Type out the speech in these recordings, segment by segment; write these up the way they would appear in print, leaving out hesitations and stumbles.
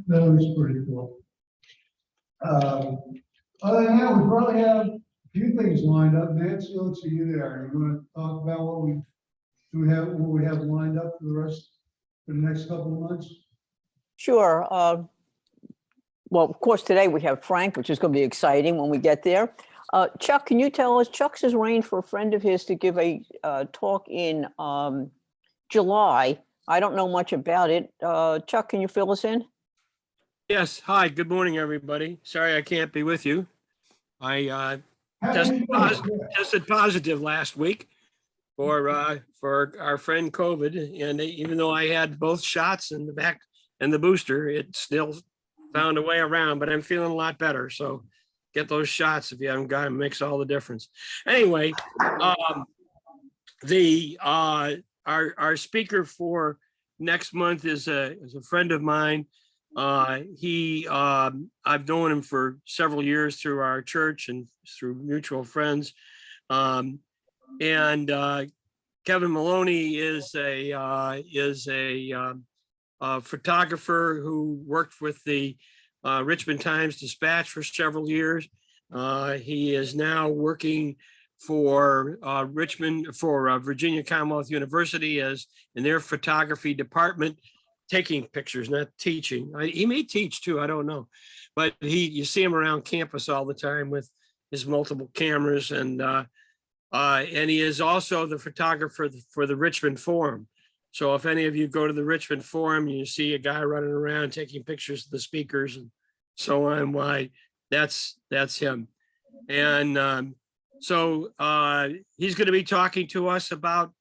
That was pretty cool. Other than that, we probably have a few things lined up. Nancy, let's see you there. You want to talk about what we have lined up for the next couple of months? Sure. Well, of course, today we have Frank, which is going to be exciting when we get there. Chuck, can you tell us? Chuck's has arranged for a friend of his to give a talk in July. I don't know much about it. Chuck, can you fill us in? Yes. Hi, good morning, everybody. Sorry I can't be with you. I tested positive last week for our friend COVID, and even though I had both shots in the back and the booster, it still found a way around, but I'm feeling a lot better. So get those shots if you haven't got them, makes all the difference. Anyway, our speaker for next month is a friend of mine. I've known him for several years through our church and through mutual friends. And Kevin Maloney is a photographer who worked with the Richmond Times-Dispatch for several years. He is now working for Virginia Commonwealth University as in their photography department, taking pictures, not teaching. He may teach too, I don't know. But you see him around campus all the time with his multiple cameras, and he is also the photographer for the Richmond Forum. So if any of you go to the Richmond Forum, you see a guy running around taking pictures of the speakers and so on, why that's him. And so he's going to be talking to us about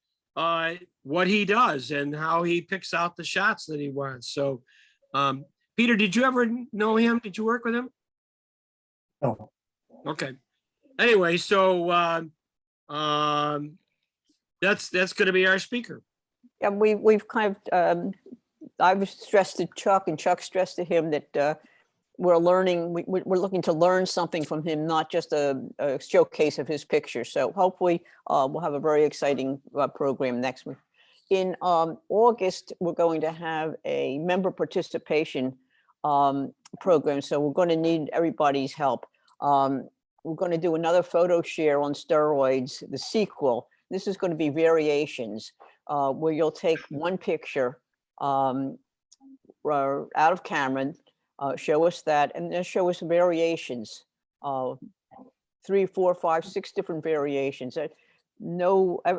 what he does and how he picks out the shots that he wants. So Peter, did you ever know him? Did you work with him? No. Okay. Anyway, so that's going to be our speaker. Yeah, we've kind of, I've stressed to Chuck and Chuck stressed to him that we're looking to learn something from him, not just a showcase of his pictures. So hopefully we'll have a very exciting program next week. In August, we're going to have a member participation program. So we're going to need everybody's help. We're going to do another photo share on steroids, the sequel. This is going to be variations where you'll take one picture out of camera, show us that, and then show us variations, 3, 4, 5, 6 different variations.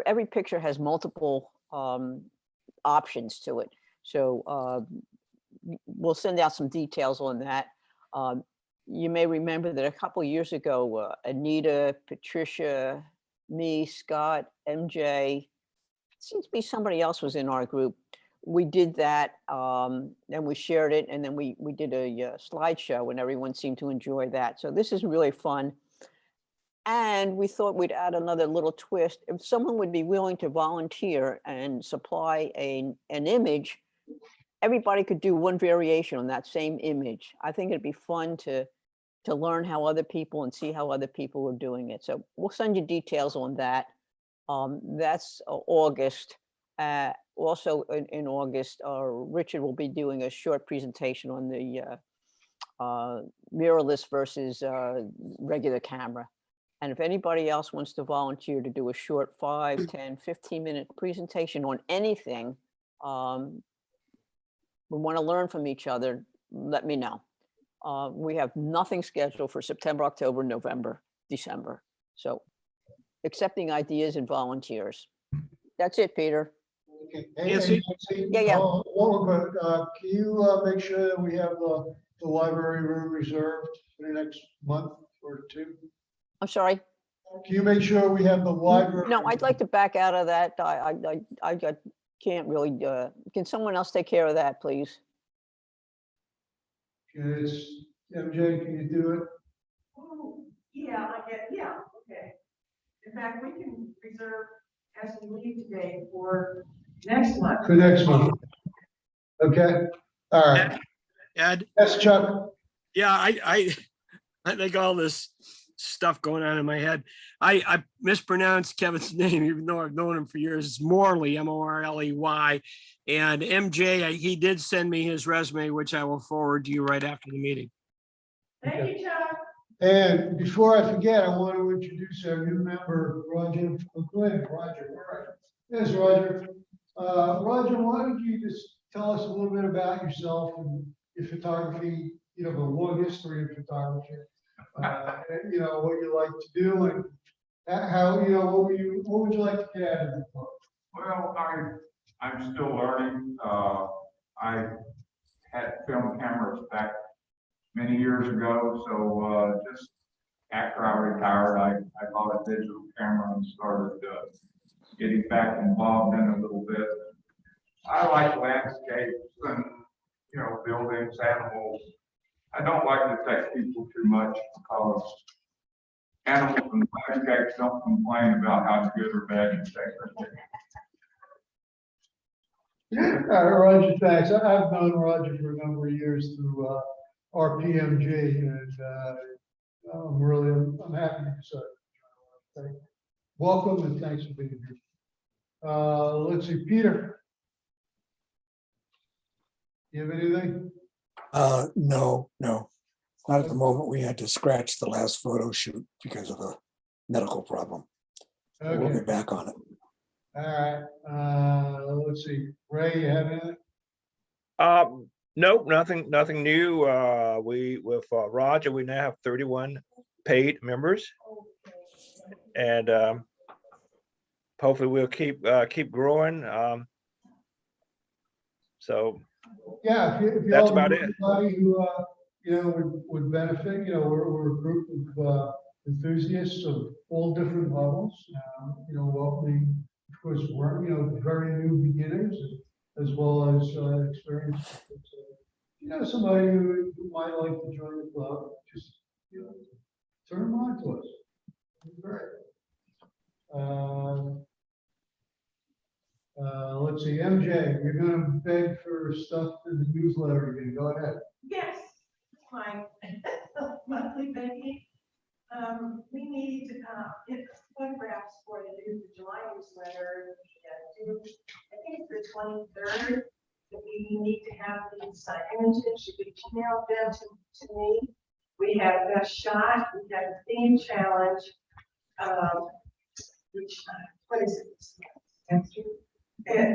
Every picture has multiple options to it. So we'll send out some details on that. You may remember that a couple of years ago, Anita, Patricia, me, Scott, MJ, seems to be somebody else was in our group. We did that, and we shared it, and then we did a slideshow, and everyone seemed to enjoy that. So this is really fun. And we thought we'd add another little twist. If someone would be willing to volunteer and supply an image, everybody could do one variation on that same image. I think it'd be fun to learn how other people and see how other people are doing it. So we'll send you details on that. That's August. Also in August, Richard will be doing a short presentation on the mirrorless versus regular camera. And if anybody else wants to volunteer to do a short 5, 10, 15-minute presentation on anything, we want to learn from each other, let me know. We have nothing scheduled for September, October, November, December. So accepting ideas and volunteers. That's it, Peter. Okay. Nancy? Yeah. Can you make sure that we have the library room reserved for the next month or two? I'm sorry. Can you make sure we have the library? No, I'd like to back out of that. I can't really. Can someone else take care of that, please? Yes, MJ, can you do it? Oh, yeah, yeah, okay. In fact, we can reserve as we leave today for next month. For next month. Okay, all right. Ed? Yes, Chuck. Yeah, I think all this stuff going on in my head. I mispronounced Kevin's name, even though I've known him for years. It's Morley, Morley. And MJ, he did send me his resume, which I will forward to you right after the meeting. Thank you, Chuck. And before I forget, I want to introduce our new member, Roger. Oh, go ahead, Roger. All right. Yes, Roger. Roger, why don't you just tell us a little bit about yourself and your photography? You have a long history of photography. And, you know, what you like to do and how, you know, what would you like to get out of the book? Well, I'm still learning. I had film cameras back many years ago, so just after I retired, I bought a digital camera and started getting back involved in it a little bit. I like landscapes and, you know, buildings, animals. I don't like to take people too much because animals and landscapes don't complain about how good or bad you take them. Roger, thanks. I've known Roger for a number of years through RPMG, and I'm happy to say welcome and thanks for being here. Let's see, Peter. You have anything? No, not at the moment. We had to scratch the last photo shoot because of a medical problem. Okay. We'll be back on it. All right. Let's see. Ray, you have anything? Nope, nothing new. With Roger, we now have 31 paid members, and hopefully we'll keep growing. So Yeah, if you that's all about know it. anybody who you know would benefit, you know, we're a group of enthusiasts of all different levels. You know, welcoming, of course, we're, you know, very new beginners as well as experienced. You know, somebody who might like to join the club, just, you know, turn them on to us. Great. Let's see, MJ, you're gonna beg for stuff in the newsletter again. Go ahead. Yes, my monthly begging. We need get photographs for the July newsletter. I think it's the 23rd. We need to have these images. You can email them to me. We have best shot. We have a theme challenge. Which what is it?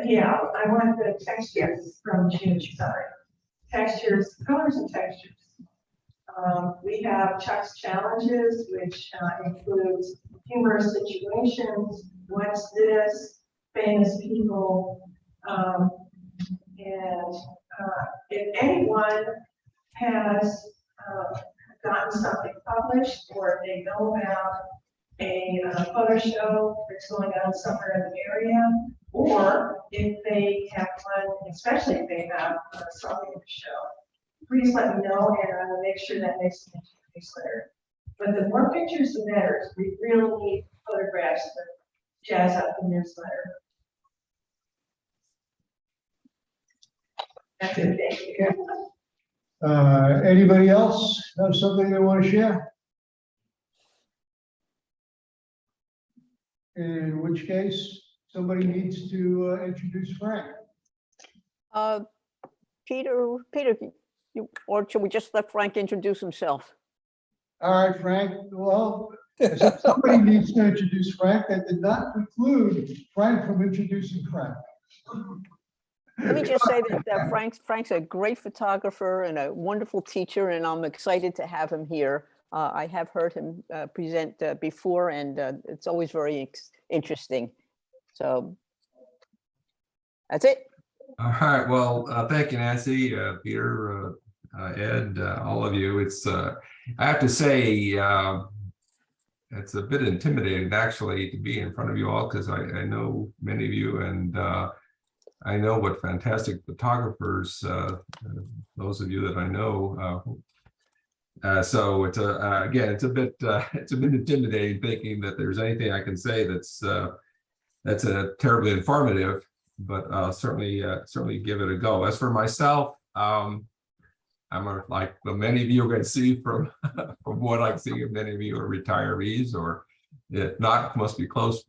Yeah, I want the textures from June. Sorry, textures, colors, and textures. We have Chuck's challenges, which includes humorous situations. What's this? Famous people. And if anyone has gotten something published, or if they know about a photo show that's going on somewhere in the area, or if they have one, especially if they have something to show, please let me know, and I will make sure that makes it into the newsletter. But the more pictures, the better. We really need photographs to jazz up the newsletter. That's it. Thank you. Anybody else have something they want to share? In which case, somebody needs to introduce Frank. Peter, or should we just let Frank introduce himself? All right, Frank. Well, somebody needs to introduce Frank. That did not preclude Frank from introducing Frank. Let me just say that Frank's a great photographer and a wonderful teacher, and I'm excited to have him here. I have heard him present before, and it's always very interesting. So that's it. All right. Well, thank you, Nancy, Peter, Ed, all of you. It's I have to say, it's a bit intimidating actually to be in front of you all, because I know many of you, and I know what fantastic photographers, those of you that I know. So it's again, it's a bit intimidating thinking that there's anything I can say that's terribly informative, but I'll certainly give it a go. As for myself, like many of you can see from from what I see, many of you are retirees, or if not, must be close.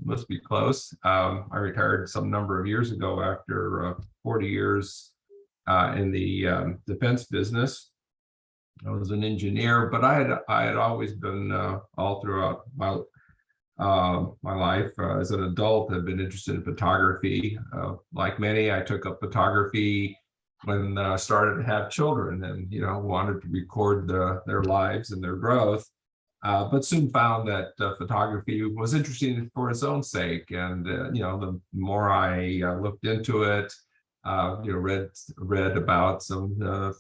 I retired some number of years ago after 40 years in the defense business. I was an engineer, but I had always been all throughout my life as an adult, I've been interested in photography. Like many, I took up photography when I started to have children, and wanted to record their lives and their growth. But soon found that photography was interesting for its own sake, and the more I looked into it, read about some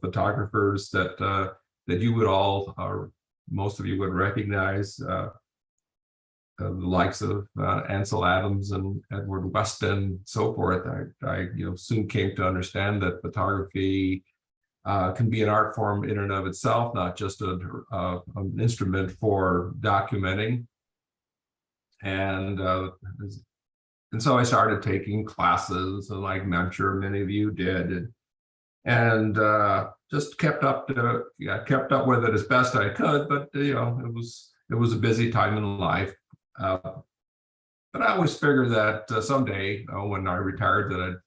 photographers that you would all, or most of you would recognize. The likes of Ansel Adams and Edward Weston, so forth. I soon came to understand that photography can be an art form in and of itself, not just an instrument for documenting. And so I started taking classes, and like I'm sure many of you did, and just kept up with it as best I could. But it was a busy time in life. But I always figured that someday when I retired that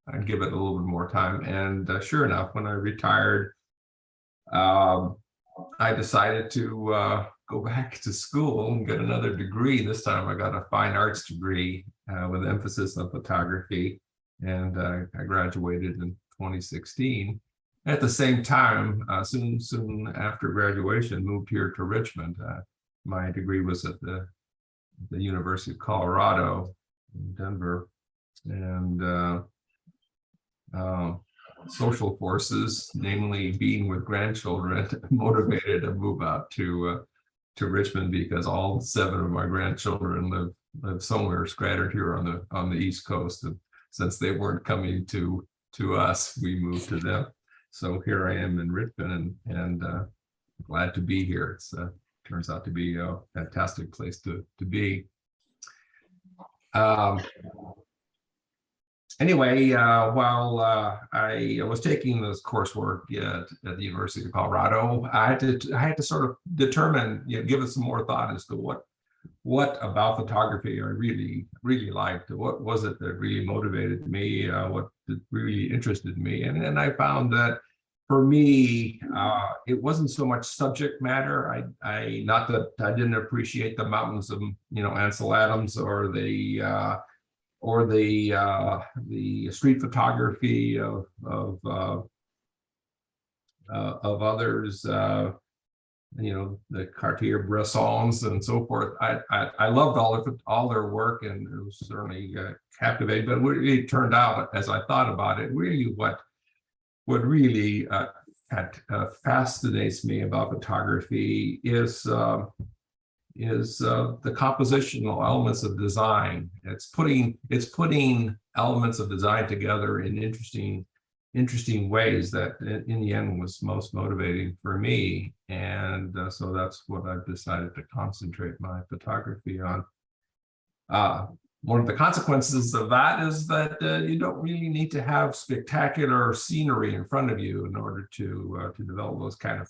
I'd give it a little bit more time. And sure enough, when I retired, I decided to go back to school and get another degree. This time I got a fine arts degree with emphasis on photography, and I graduated in 2016. At the same time, soon after graduation, moved here to Richmond. My degree was at the University of Colorado in Denver, and social forces, namely being with grandchildren, motivated to move out to Richmond, because all 7 of my grandchildren live somewhere scattered here on the East Coast, and since they weren't coming to us, we moved to them. So here I am in Richmond, and glad to be here. It's turns out to be a fantastic place to be. Anyway, while I was taking this coursework at the University of Colorado, I had to sort of determine, give it some more thought as to what about photography I really liked. What was it that really motivated me? What really interested me? And I found that for me, it wasn't so much subject matter. I not that I didn't appreciate the mountains of Ansel Adams or the street photography of others, the Cartier-Bressons and so forth. I loved all their work, and it was certainly captivating. But what really turned out, as I thought about it, really what really fascinates me about photography is the compositional elements of design. It's putting elements of design together in interesting ways that in the end was most motivating for me. And so that's what I've decided to concentrate my photography on. One of the consequences of that is that you don't really need to have spectacular scenery in front of you in order to develop those kind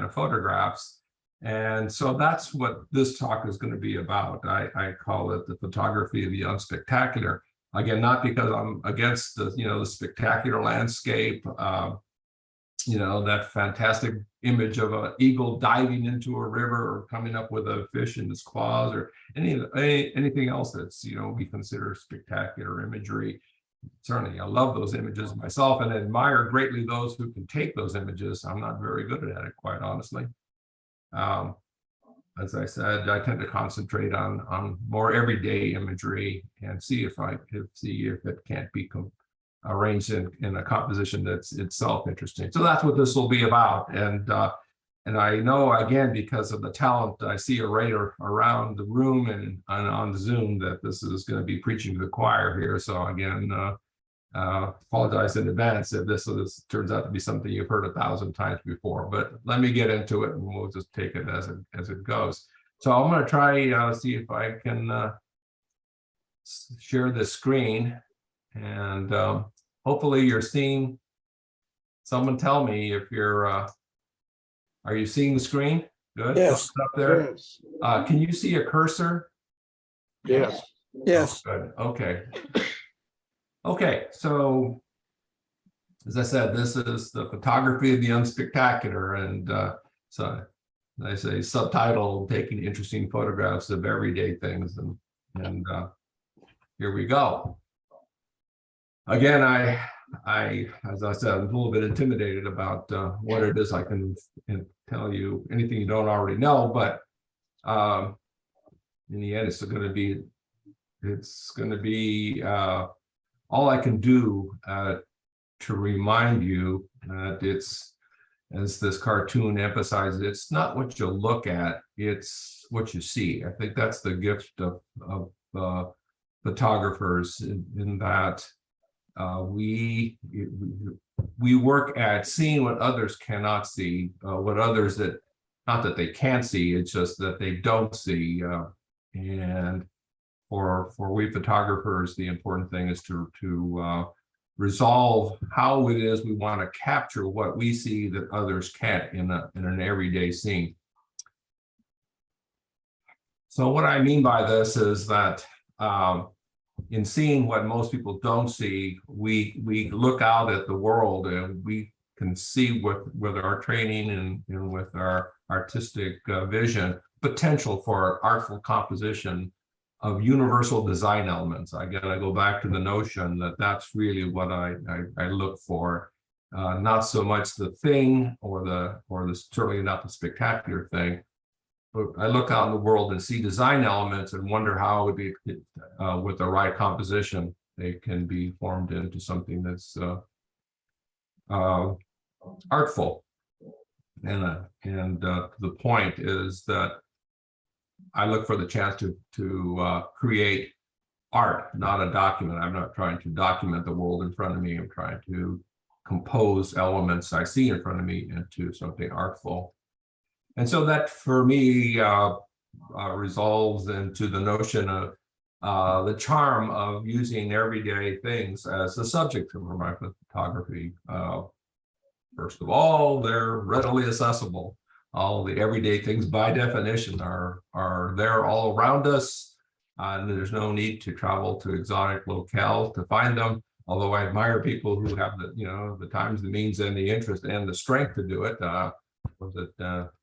of photographs. And so that's what this talk is going to be about. I call it the photography of the unspectacular. Again, not because I'm against the spectacular landscape, that fantastic image of an eagle diving into a river or coming up with a fish in its claws, or anything else that's we consider spectacular imagery. Certainly, I love those images myself and admire greatly those who can take those images. I'm not very good at it, quite honestly. As I said, I tend to concentrate on more everyday imagery and see if it can't be arranged in a composition that's itself interesting. So that's what this will be about. And I know, again, because of the talent I see arrayed around the room and on Zoom, that this is going to be preaching to the choir here. So again, apologize in advance if this turns out to be something you've heard 1,000 times before, but let me get into it and we'll just take it as it goes. So I'm going to try see if I can share the screen, and hopefully you're seeing someone tell me if you're, are you seeing the screen? Good. Yes. Up there. Yes. Can you see a cursor? Yes. Yes. Oh, good. Okay. Okay. So, as I said, this is the photography of the unspectacular, and so I say subtitle: taking interesting photographs of everyday things, and here we go. Again, as I said, I'm a little bit intimidated about what it is I can tell you, anything you don't already know, but in the end, it's going to be all I can do to remind you that it's, as this cartoon emphasizes, it's not what you look at, it's what you see. I think that's the gift of photographers, in that we work at seeing what others cannot see, what others that, not that they can't see, it's just that they don't see. And for we photographers, the important thing is to resolve how it is we want to capture what we see that others can't in an everyday scene. So what I mean by this is that in seeing what most people don't see, we look out at the world and we can see with our training and with our artistic vision, potential for artful composition of universal design elements. Again, I go back to the notion that that's really what I look for, not so much the thing or the certainly not the spectacular thing, but I look out in the world and see design elements and wonder how it would be with the right composition, they can be formed into something that's artful. And the point is that I look for the chance to create art, not a document. I'm not trying to document the world in front of me. I'm trying to compose elements I see in front of me into something artful. And so that, for me, resolves into the notion of the charm of using everyday things as the subject of my photography. First of all, they're readily accessible. All the everyday things, by definition, are there all around us, and there's no need to travel to exotic locales to find them. Although I admire people who have the times, the means, and the interest and the strength to do it.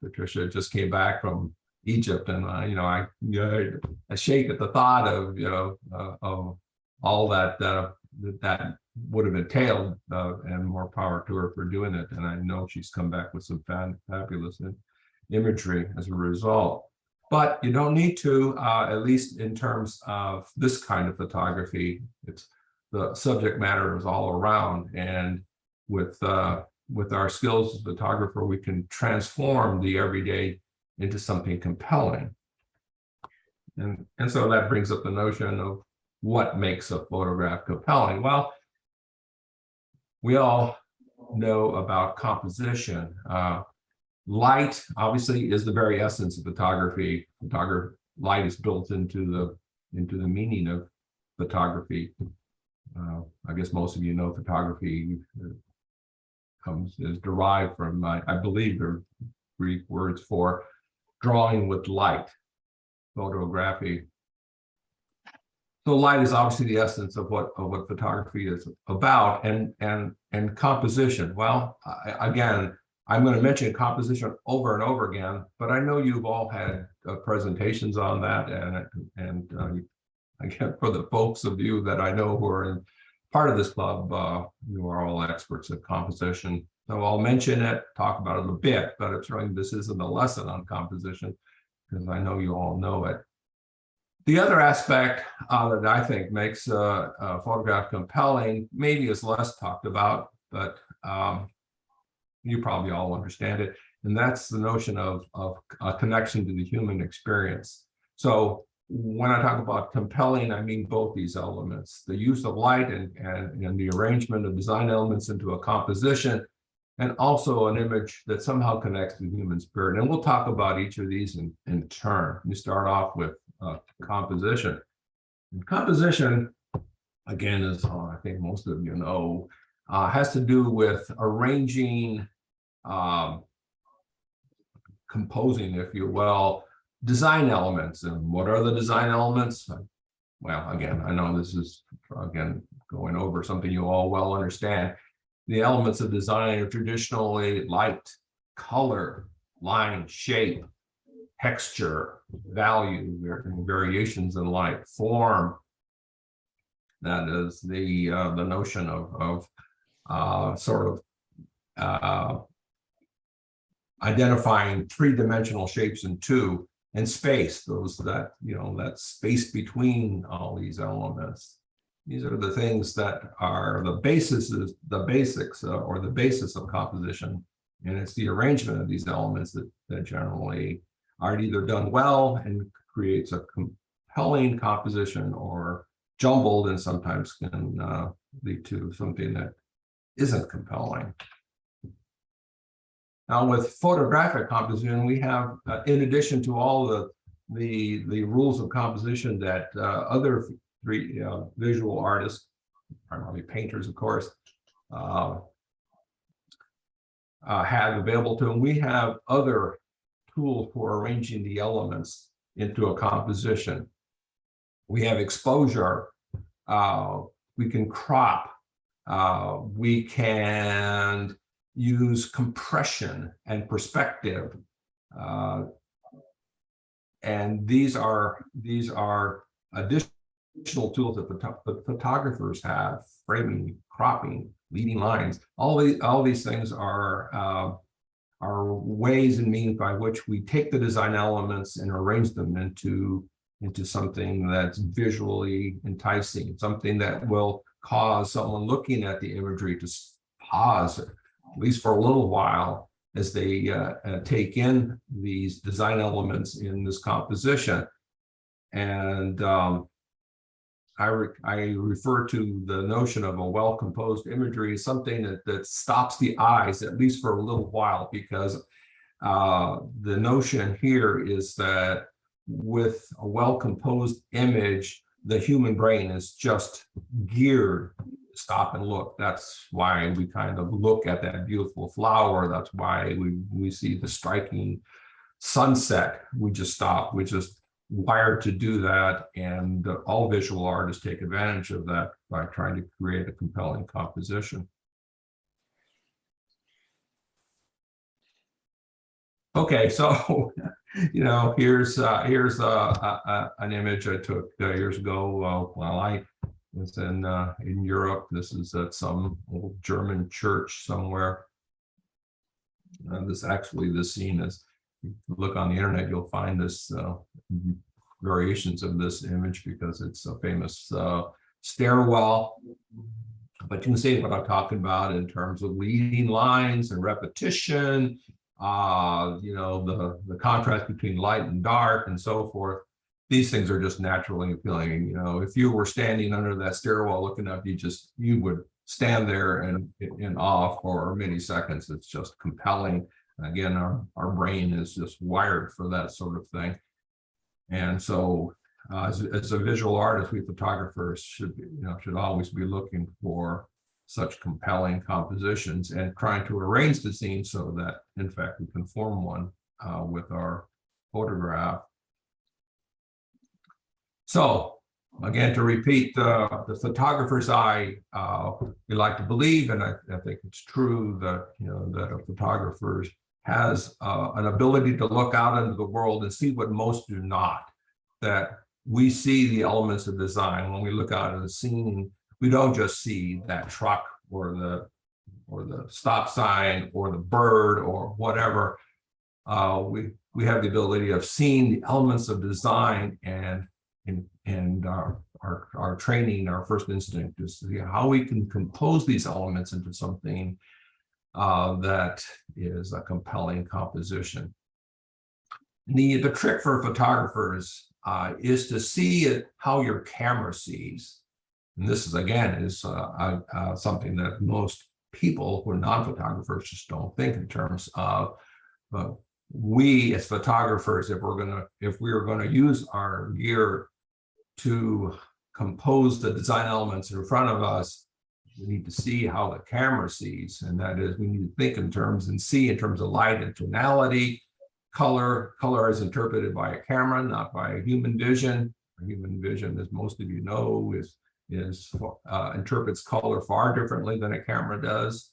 Patricia just came back from Egypt, and I shake at the thought of all that would have entailed, and more power to her for doing it. And I know she's come back with some fabulous imagery as a result. But you don't need to, at least in terms of this kind of photography. It's the subject matter is all around, and with our skills as a photographer, we can transform the everyday into something compelling. And so that brings up the notion of what makes a photograph compelling. Well, we all know about composition. Light, obviously, is the very essence of photography. Light is built into the meaning of photography. I guess most of you know photography is derived from, I believe, they're Greek words for drawing with light, photography. So light is obviously the essence of what photography is about, and composition. Well, again, I'm going to mention composition over and over again, but I know you've all had presentations on that, and again, for the folks of you that I know who are in part of this club, you are all experts at composition. So I'll mention it, talk about it a bit, but it's really, this isn't a lesson on composition, because I know you all know it. The other aspect that I think makes a photograph compelling maybe is less talked about, but you probably all understand it, and that's the notion of a connection to the human experience. So when I talk about compelling, I mean both these elements: the use of light and the arrangement of design elements into a composition, and also an image that somehow connects to the human spirit. And we'll talk about each of these in turn. We start off with composition. And composition, again, as I think most of you know, has to do with arranging, composing, if you will, design elements. And what are the design elements? Well, again, I know this is, again, going over something you all well understand. The elements of design are traditionally light, color, line, shape, texture, value, variations in light, form. That is the notion of sort of identifying three-dimensional shapes in two, and space, those that, that space between all these elements. These are the things that are the basics, or the basis of composition. And it's the arrangement of these elements that generally are either done well and creates a compelling composition, or jumbled and sometimes can lead to something that isn't compelling. Now, with photographic composition, we have, in addition to all the rules of composition that other visual artists, primarily painters, of course, have available to them, we have other tools for arranging the elements into a composition. We have exposure. We can crop. We can use compression and perspective, and these are additional tools that the photographers have: framing, cropping, leading lines. All these things are ways and means by which we take the design elements and arrange them into something that's visually enticing, something that will cause someone looking at the imagery to pause, at least for a little while, as they take in these design elements in this composition. And I refer to the notion of a well-composed imagery as something that stops the eyes, at least for a little while, because the notion here is that with a well-composed image, the human brain is just geared to stop and look. That's why we kind of look at that beautiful flower. That's why we see the striking sunset. We just stop. We just wired to do that, and all visual artists take advantage of that by trying to create a compelling composition. Okay, so here's an image I took years ago while I was in Europe. This is at some old German church somewhere. This scene is, if you look on the internet, you'll find this variations of this image because it's a famous stairwell. But you can see what I'm talking about in terms of leading lines and repetition. The contrast between light and dark and so forth. These things are just naturally appealing. If you were standing under that stairwell looking up, you would stand there in awe for many seconds. It's just compelling. Again, our brain is just wired for that sort of thing. And so as a visual artist, we photographers should always be looking for such compelling compositions and trying to arrange the scene so that, in fact, we can form one with our photograph. So, again, to repeat, the photographer's eye, we like to believe, and I think it's true that that a photographer has an ability to look out into the world and see what most do not. That we see the elements of design when we look out at a scene. We don't just see that truck or the stop sign or the bird or whatever. We have the ability of seeing the elements of design, and our training, our first instinct is to see how we can compose these elements into something that is a compelling composition. The trick for photographers is to see it how your camera sees. And this is, again, something that most people who are non-photographers just don't think in terms of. We as photographers, if we are going to use our gear to compose the design elements in front of us, we need to see how the camera sees, and that is we need to think in terms and see in terms of light and tonality. Color is interpreted by a camera, not by a human vision. Human vision, as most of you know, interprets color far differently than a camera does.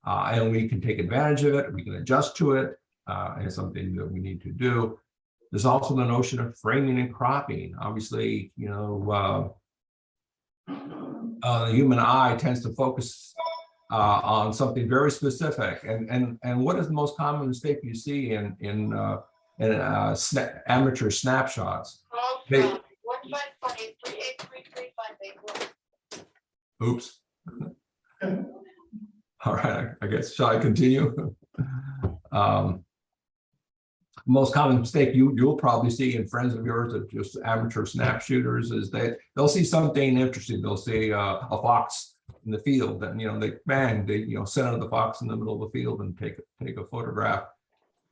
And we can take advantage of it, we can adjust to it, and it's something that we need to do. There's also the notion of framing and cropping. Obviously, you know, the human eye tends to focus on something very specific. And what is the most common mistake you see in amateur snapshots? Oops. All right, I guess, shall I continue? Most common mistake you'll probably see in friends of yours that just amateur snap shooters is that they'll see something interesting. They'll see a fox in the field, and you know they center the fox in the middle of the field and take a photograph,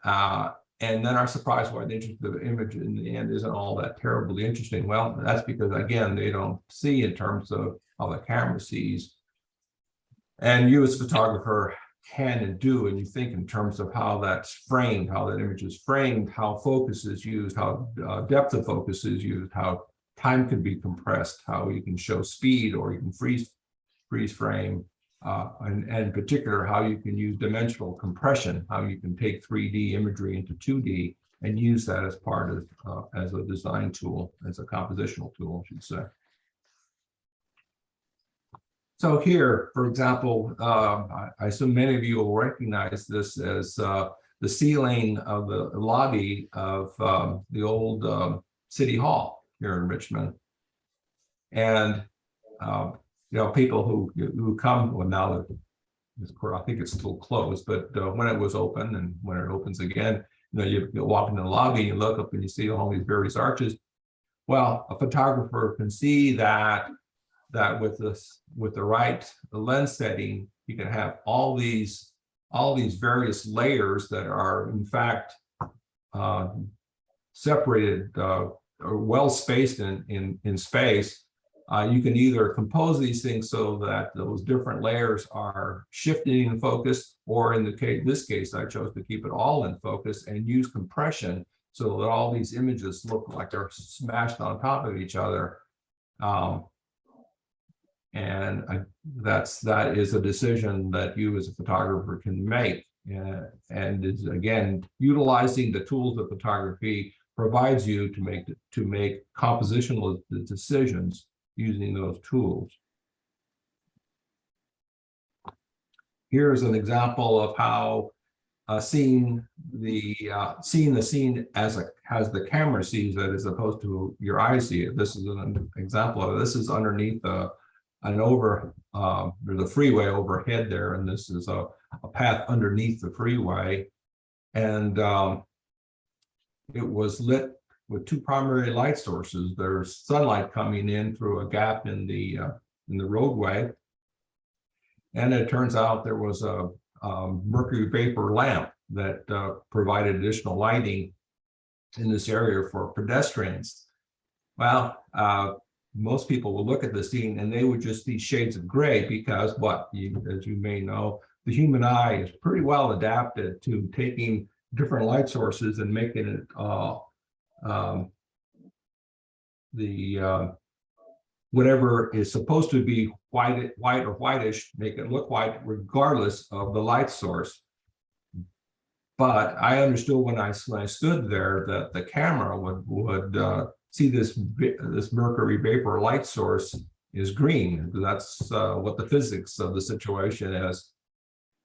and then are surprised why the image in the end isn't all that terribly interesting. Well, that's because again they don't see in terms of how the camera sees, and you as a photographer can and do, and you think in terms of how that's framed, how that image is framed, how focus is used, how depth of focus is used, how time can be compressed, how you can show speed or you can freeze frame, and in particular, how you can use dimensional compression, how you can take 3D imagery into 2D and use that as part of, as a design tool, as a compositional tool, I should say. So here, for example, I assume many of you will recognize this as the ceiling of the lobby of the old City Hall here in Richmond. And you know, people who come, well, now that I think it's still closed, but when it was open and when it opens again, you know, you walk in the lobby, you look up and you see all these various arches. Well, a photographer can see that with the right lens setting, you can have all these various layers that are in fact separated or well spaced in space. You can either compose these things so that those different layers are shifting in focus, or in this case, I chose to keep it all in focus and use compression so that all these images look like they're smashed on top of each other. That is a decision that you as a photographer can make, and is again utilizing the tools that photography provides you to make compositional decisions using those tools. Here's an example of how seeing the scene as the camera sees it, as opposed to your eyes see it. This is an example of it. This is underneath there's a freeway overhead there, and this is a path underneath the freeway, and it was lit with two primary light sources. There's sunlight coming in through a gap in the roadway, and it turns out there was a mercury vapor lamp that provided additional lighting in this area for pedestrians. Well, most people will look at the scene and they would just see shades of gray, because as you may know, the human eye is pretty well adapted to taking different light sources and making it whatever is supposed to be white or whitish, make it look white regardless of the light source. But I understood when I stood there that the camera would see this mercury vapor light source is green. That's what the physics of the situation is.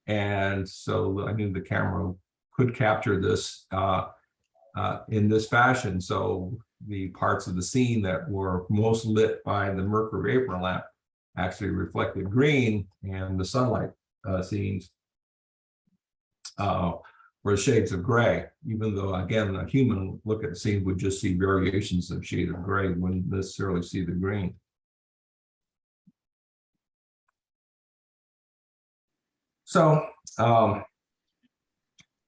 And so I knew the camera could capture this in this fashion. So the parts of the scene that were most lit by the mercury vapor lamp actually reflected green, and the sunlight scenes were shades of gray, even though, again, a human look at the scene would just see variations of shade of gray, wouldn't necessarily see the green. So,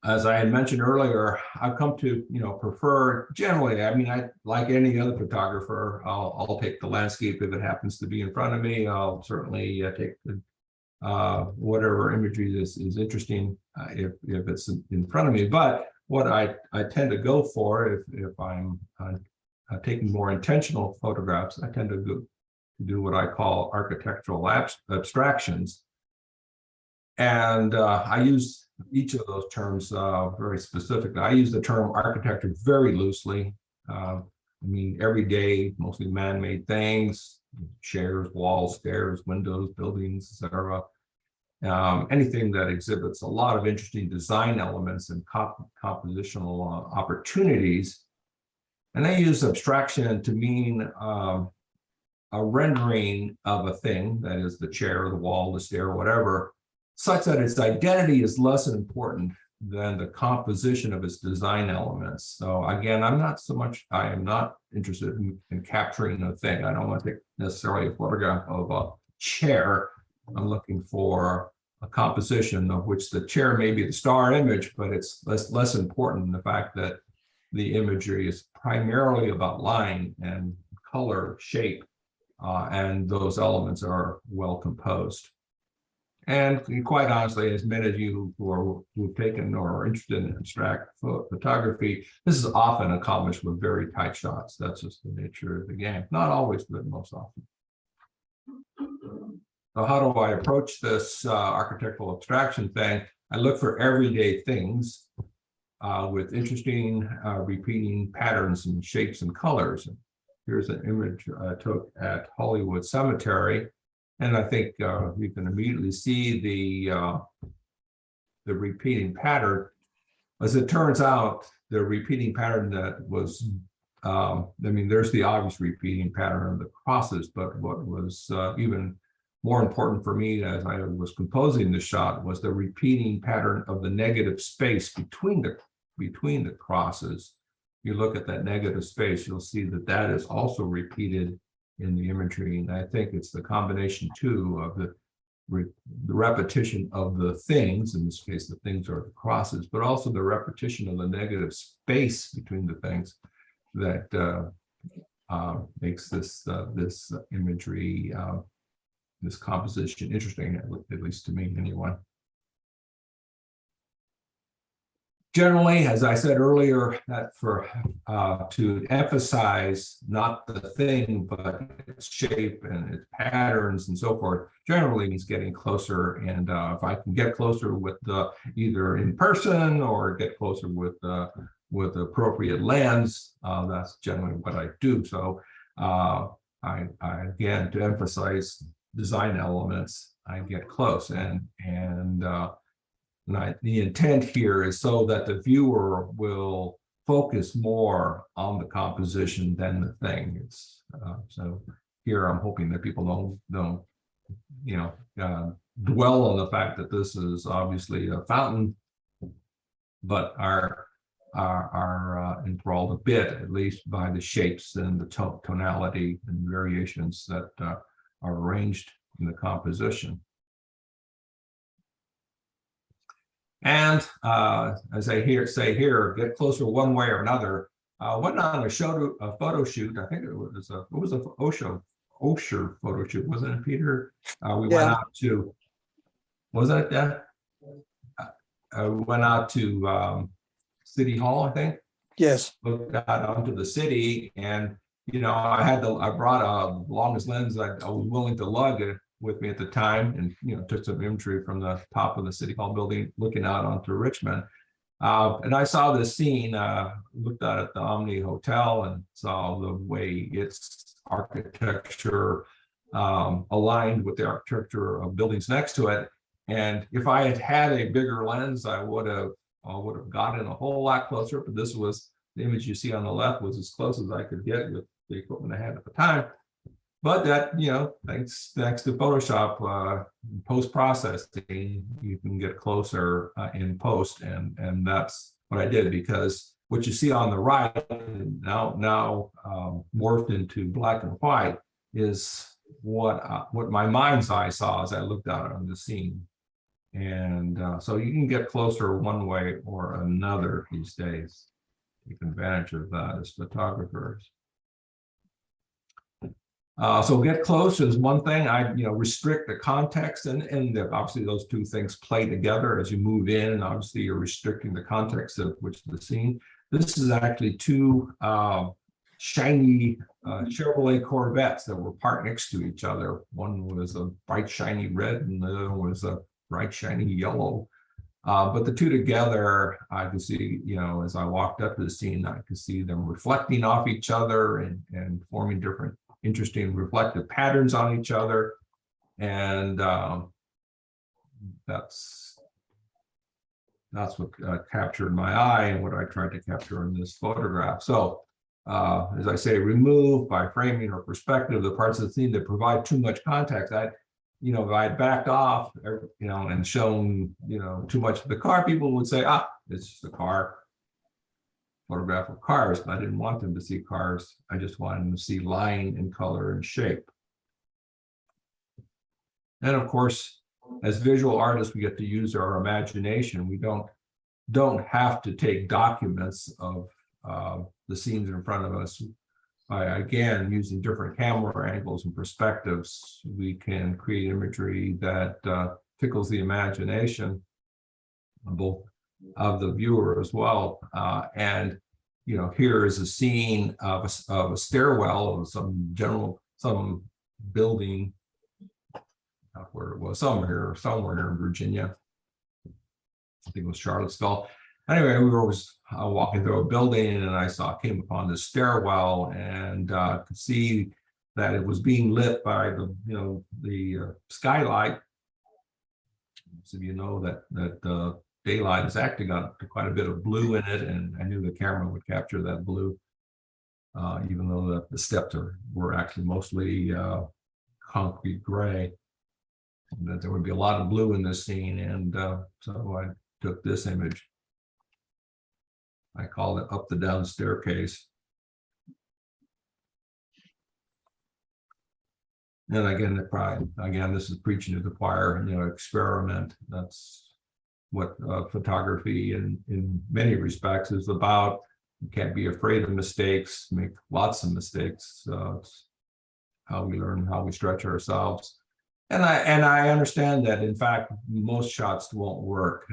as I had mentioned earlier, I've come to prefer generally. I mean, I like any other photographer. I'll take the landscape if it happens to be in front of me. I'll certainly take whatever imagery is interesting if it's in front of me. But what I tend to go for if I'm taking more intentional photographs, I tend to do what I call architectural abstractions. And I use each of those terms very specifically. I use the term architecture very loosely. I mean, everyday, mostly man-made things, chairs, walls, stairs, windows, buildings, etc. Anything that exhibits a lot of interesting design elements and compositional opportunities. And I use abstraction to mean a rendering of a thing, that is the chair, the wall, the stair, whatever, such that its identity is less important than the composition of its design elements. So again, I am not interested in capturing a thing. I don't want to take necessarily a photograph of a chair. I'm looking for a composition of which the chair may be the star image, but it's less important than the fact that the imagery is primarily about line and color, shape, and those elements are well composed. And quite honestly, as many of you who've taken or are interested in abstract photography, this is often accomplished with very tight shots. That's just the nature of the game. Not always, but most often. So how do I approach this architectural abstraction thing? I look for everyday things with interesting repeating patterns and shapes and colors. Here's an image I took at Hollywood Cemetery. And I think you can immediately see the repeating pattern. As it turns out, the repeating pattern that was, I mean, there's the obvious repeating pattern of the crosses, but what was even more important for me as I was composing the shot was the repeating pattern of the negative space between the crosses. You look at that negative space, you'll see that that is also repeated in the imagery. And I think it's the combination too of the repetition of the things, in this case, the things are the crosses, but also the repetition of the negative space between the things that makes this imagery, this composition interesting, at least to me anyway. Generally, as I said earlier, that to emphasize not the thing, but its shape and its patterns and so forth, generally means getting closer. And if I can get closer with either in person or get closer with appropriate lens, that's generally what I do. So I again, to emphasize design elements, I get close and the intent here is so that the viewer will focus more on the composition than the thing. It's so here I'm hoping that people don't dwell on the fact that this is obviously a fountain, but are enthralled a bit, at least, by the shapes and the tonality and variations that are arranged in the composition. And as I say here, get closer one way or another. Went on a photo shoot. I think it was a Osher photo shoot, wasn't it, Peter? We went out to, wasn't it that? We went out to City Hall, I think. Yes. Looked out onto the city, and I brought a longest lens I was willing to lug with me at the time, and took some imagery from the top of the City Hall building looking out onto Richmond. And I saw this scene, looked out at the Omni Hotel and saw the way its architecture aligned with the architecture of buildings next to it. And if I had had a bigger lens, I would have gotten a whole lot closer, but this was, the image you see on the left was as close as I could get with the equipment I had at the time. But that, thanks to Photoshop, post-processing, you can get closer in post, and that's what I did, because what you see on the right now morphed into black and white is what my mind's eye saw as I looked out on the scene. And so you can get closer one way or another these days. Take advantage of that as photographers. So get close is one thing. I, restrict the context, and obviously those two things play together as you move in. And obviously you're restricting the context of which the scene. This is actually two shiny Chevrolet Corvettes that were parked next to each other. One was a bright shiny red, and the other was a bright shiny yellow. But the two together, I could see, as I walked up to the scene, I could see them reflecting off each other and forming different interesting reflective patterns on each other. And that's what captured my eye and what I tried to capture in this photograph. So as I say, remove by framing or perspective the parts of the scene that provide too much context. If I had backed off, and shown, too much of the car, people would say, it's just a car, photograph of cars. But I didn't want them to see cars. I just wanted them to see line and color and shape. And of course, as visual artists, we get to use our imagination. We don't have to take documents of the scenes in front of us. Again, using different camera angles and perspectives, we can create imagery that tickles the imagination, both of the viewer as well. And here is a scene of a stairwell of some building, not where it was, somewhere here in Virginia. I think it was Charlottesville. Anyway, we were walking through a building, and I came upon this stairwell, and could see that it was being lit by the skylight. So that daylight has actually got quite a bit of blue in it, and I knew the camera would capture that blue, even though the steps were actually mostly concrete gray. And that there would be a lot of blue in this scene, and so I took this image. I call it Up the Down Staircase. And again, this is preaching to the choir, experiment. That's what photography in many respects is about. You can't be afraid of mistakes, make lots of mistakes. It's how we learn, how we stretch ourselves. And I understand that, in fact, most shots won't work.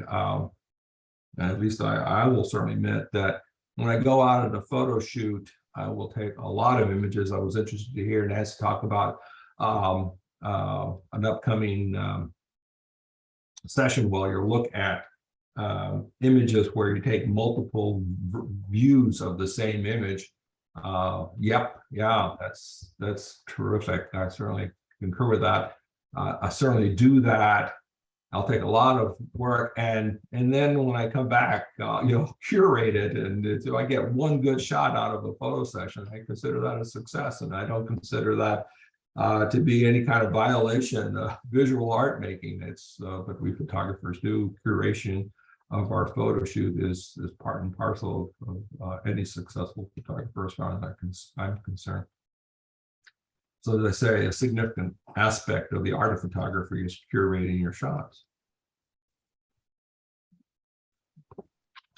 At least I will certainly admit that when I go out at a photo shoot, I will take a lot of images. I was interested to hear Nancy talk about an upcoming session where you'll look at images where you take multiple views of the same image. That's terrific. I certainly concur with that. I certainly do that. I'll take a lot of work, and then when I come back, curate it, and if I get one good shot out of a photo session, I consider that a success, and I don't consider that to be any kind of violation of visual art making. It's what we photographers do. Curation of our photo shoot is part and parcel of any successful photographer, as far as I'm concerned. So as I say, a significant aspect of the art of photography is curating your shots.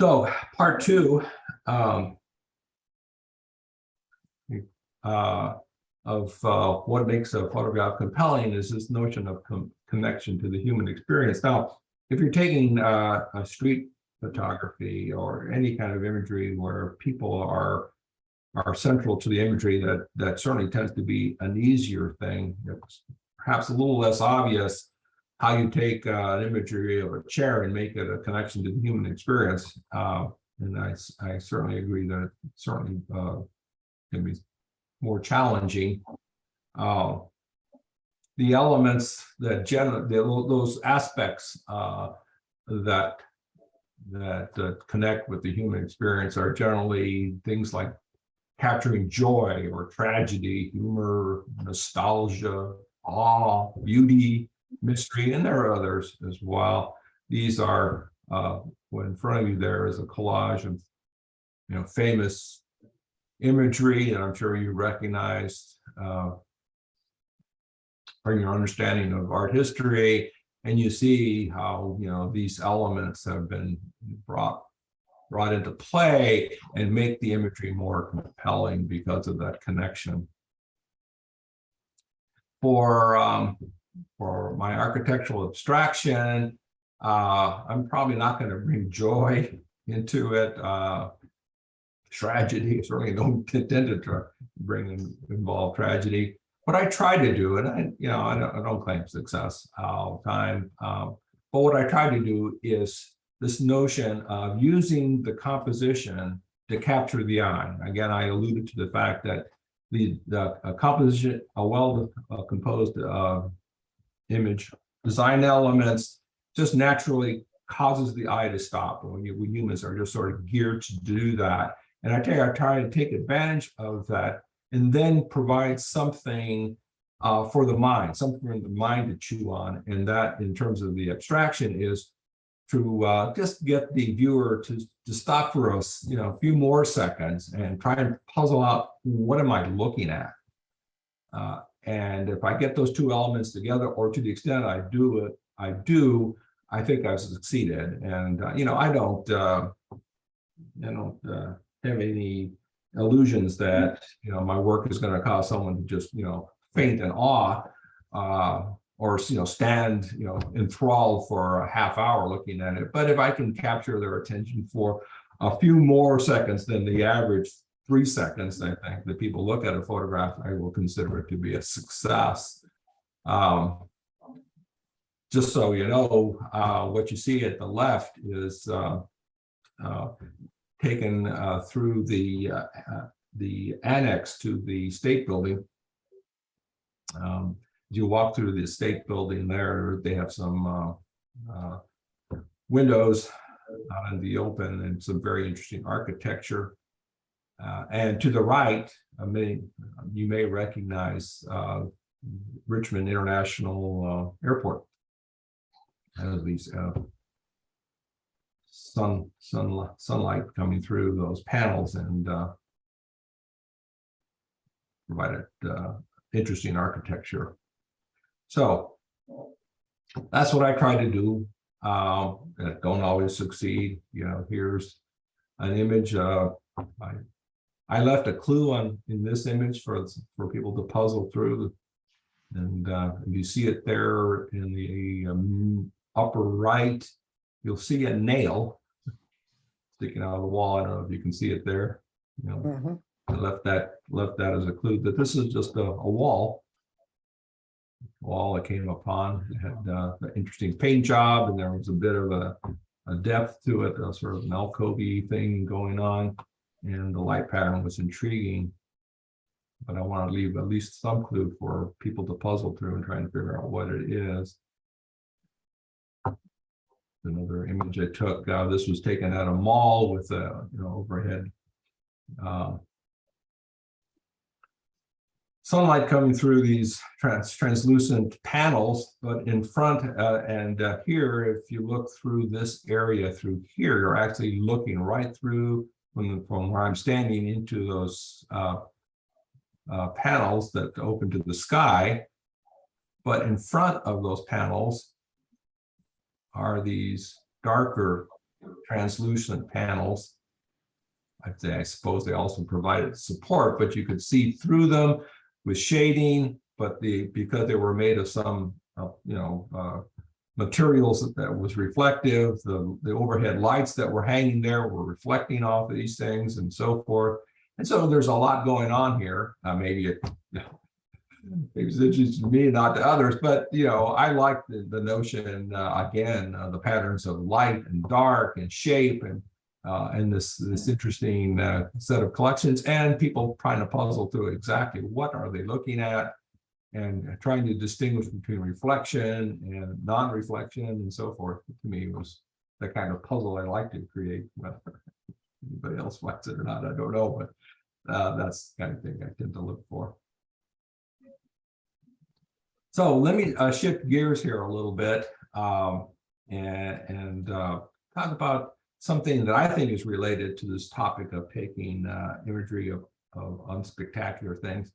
So part two of what makes a photograph compelling is this notion of connection to the human experience. Now, if you're taking a street photography or any kind of imagery where people are central to the imagery, that certainly tends to be an easier thing. It's perhaps a little less obvious how you take an imagery of a chair and make it a connection to the human experience. And I certainly agree that it certainly can be more challenging. The elements that those aspects that connect with the human experience are generally things like capturing joy or tragedy, humor, nostalgia, awe, beauty, mystery, and there are others as well. These are what in front of you there is a collage of famous imagery that I'm sure you recognized from your understanding of art history, and you see how these elements have been brought into play and make the imagery more compelling because of that connection. for my architectural abstraction, I'm probably not going to bring joy into it. Tragedy, certainly don't intend to involve tragedy. What I try to do, and I don't claim success all the time, but what I try to do is this notion of using the composition to capture the eye. Again, I alluded to the fact that the composition, a well composed image, design elements just naturally causes the eye to stop. When humans are just sort of geared to do that. And I try to take advantage of that and then provide something for the mind, something for the mind to chew on. And that, in terms of the abstraction, is to just get the viewer to stop for us, a few more seconds and try and puzzle out, what am I looking at? And if I get those two elements together, or to the extent I do, I think I've succeeded. And I don't have any illusions that my work is going to cause someone to just faint in awe, or stand enthralled for a half hour looking at it. But if I can capture their attention for a few more seconds than the average 3 seconds, I think, that people look at a photograph, I will consider it to be a success. Just so you know, what you see at the left is taken through the annex to the state building. You walk through the state building there, they have some windows out in the open and some very interesting architecture. And to the right, you may recognize Richmond International Airport. Has these sunlight coming through those panels and provided interesting architecture. So that's what I try to do. That don't always succeed. Here's an image. I left a clue in this image for people to puzzle through, and you see it there in the upper right. You'll see a nail sticking out of the wall. I don't know if you can see it there. I left that as a clue that this is just a wall that came upon. It had an interesting paint job, and there was a bit of a depth to it, a sort of an alcove-y thing going on, and the light pattern was intriguing. But I want to leave at least some clue for people to puzzle through and trying to figure out what it is. Another image I took. This was taken at a mall with a overhead sunlight coming through these translucent panels, but in front and here, if you look through this area through here, you're actually looking right through from where I'm standing into those panels that open to the sky. But in front of those panels are these darker translucent panels. I suppose they also provided support, but you could see through them with shading, but because they were made of some materials that was reflective, the overhead lights that were hanging there were reflecting off of these things and so forth. And so there's a lot going on here. Maybe it was interesting to me, not to others, but I like the notion again, the patterns of light and dark and shape and this interesting set of collections, and people trying to puzzle through exactly what are they looking at and trying to distinguish between reflection and non-reflection and so forth. To me, was the kind of puzzle I like to create. Whether anybody else likes it or not, I don't know, but that's the kind of thing I tend to look for. So let me shift gears here a little bit and talk about something that I think is related to this topic of taking imagery of unspectacular things,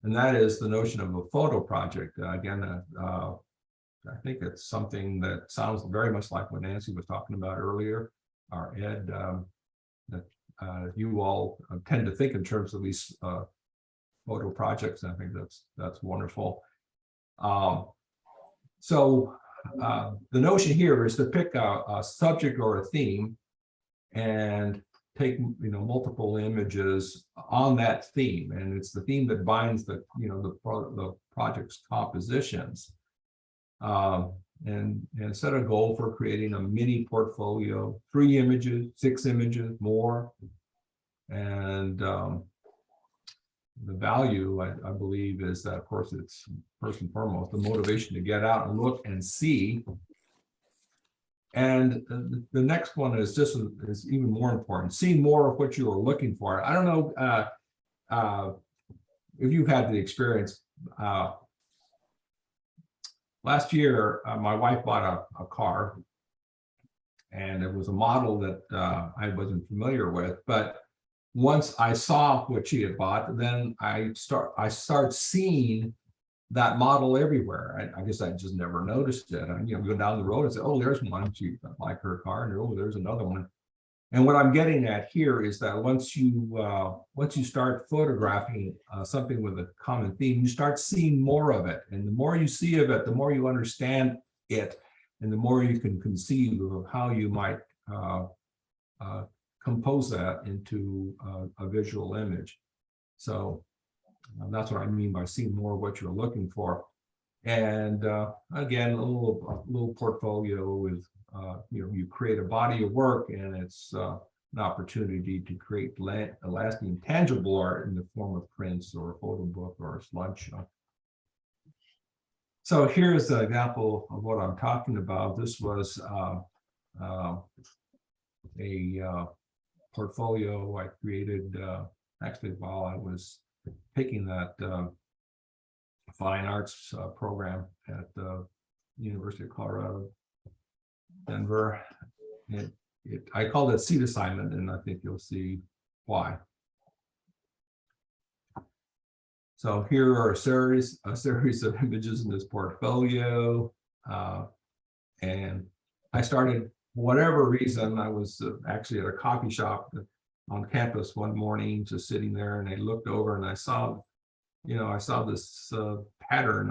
and that is the notion of a photo project. Again, I think it's something that sounds very much like what Nancy was talking about earlier, or Ed, that you all tend to think in terms of these photo projects. I think that's wonderful. So the notion here is to pick a subject or a theme and take multiple images on that theme, and it's the theme that binds the the project's compositions. And set a goal for creating a mini portfolio, 3 images, 6 images, more. And the value, I believe, is that, of course, it's first and foremost the motivation to get out and look and see. And the next one is even more important. See more of what you are looking for. I don't know if you've had the experience. Last year, my wife bought a car, and it was a model that I wasn't familiar with. But once I saw what she had bought, then I start seeing that model everywhere. I guess I just never noticed it. And go down the road and say, "Oh, there's one." She like her car, and oh, there's another one. And what I'm getting at here is that once you start photographing something with a common theme, you start seeing more of it. And the more you see of it, the more you understand it, and the more you can conceive of how you might compose that into a visual image. So that's what I mean by seeing more of what you're looking for. And again, a little portfolio with you create a body of work, and it's an opportunity to create a lasting tangible art in the form of prints or a photo book or a slideshow. So here's an example of what I'm talking about. This was a portfolio I created actually while I was taking that fine arts program at the University of Colorado, Denver. I called it seat assignment, and I think you'll see why. So here are a series of images in this portfolio, and I started, for whatever reason, I was actually at a coffee shop on campus one morning, just sitting there, and I looked over and I saw this pattern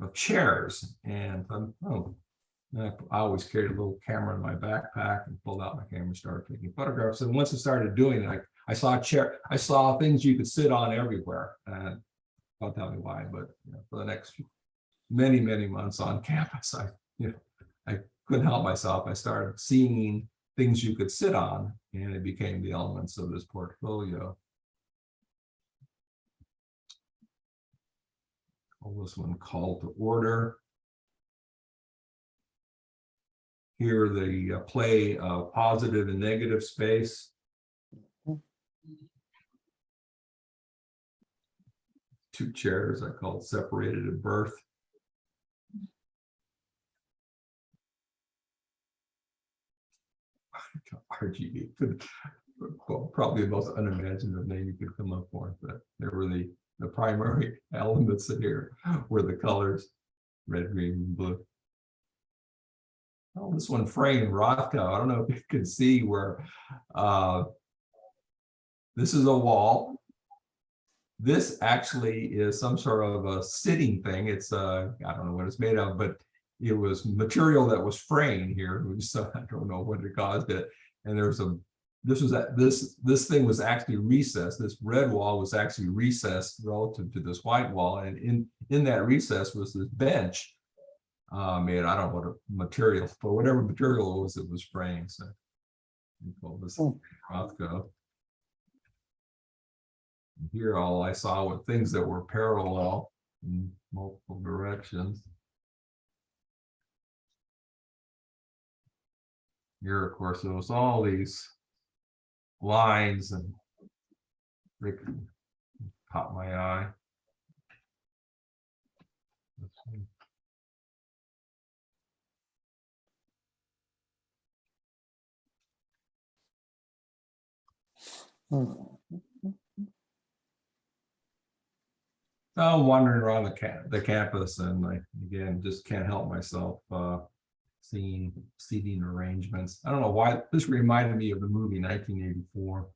of chairs, and I always carried a little camera in my backpack and pulled out my camera and started taking photographs. And once I started doing it, I saw things you could sit on everywhere. And don't tell me why, but for the next many months on campus, I couldn't help myself. I started seeing things you could sit on, and it became the elements of this portfolio. Call this one Call to Order. Here, the play of positive and negative space. Two chairs I call separated at birth. RGB, well, probably the most unimaginative name you could come up with, but they were the primary elements here were the colors, red, green, and blue. Oh, this one framed Rothko. I don't know if you can see where this is a wall. This actually is some sort of a sitting thing. It's I don't know what it's made of, but it was material that was framed here. So I don't know what it caused it. And there's this thing was actually recessed. This red wall was actually recessed relative to this white wall, and in that recess was this bench made, I don't know what material, but whatever material it was framed. So we call this Rothko. Here, all I saw were things that were parallel in multiple directions. Here, of course, there was all these lines, and they caught my eye. I'm wandering around the campus, and I again just can't help myself seeing seating arrangements. I don't know why this reminded me of the movie 1984.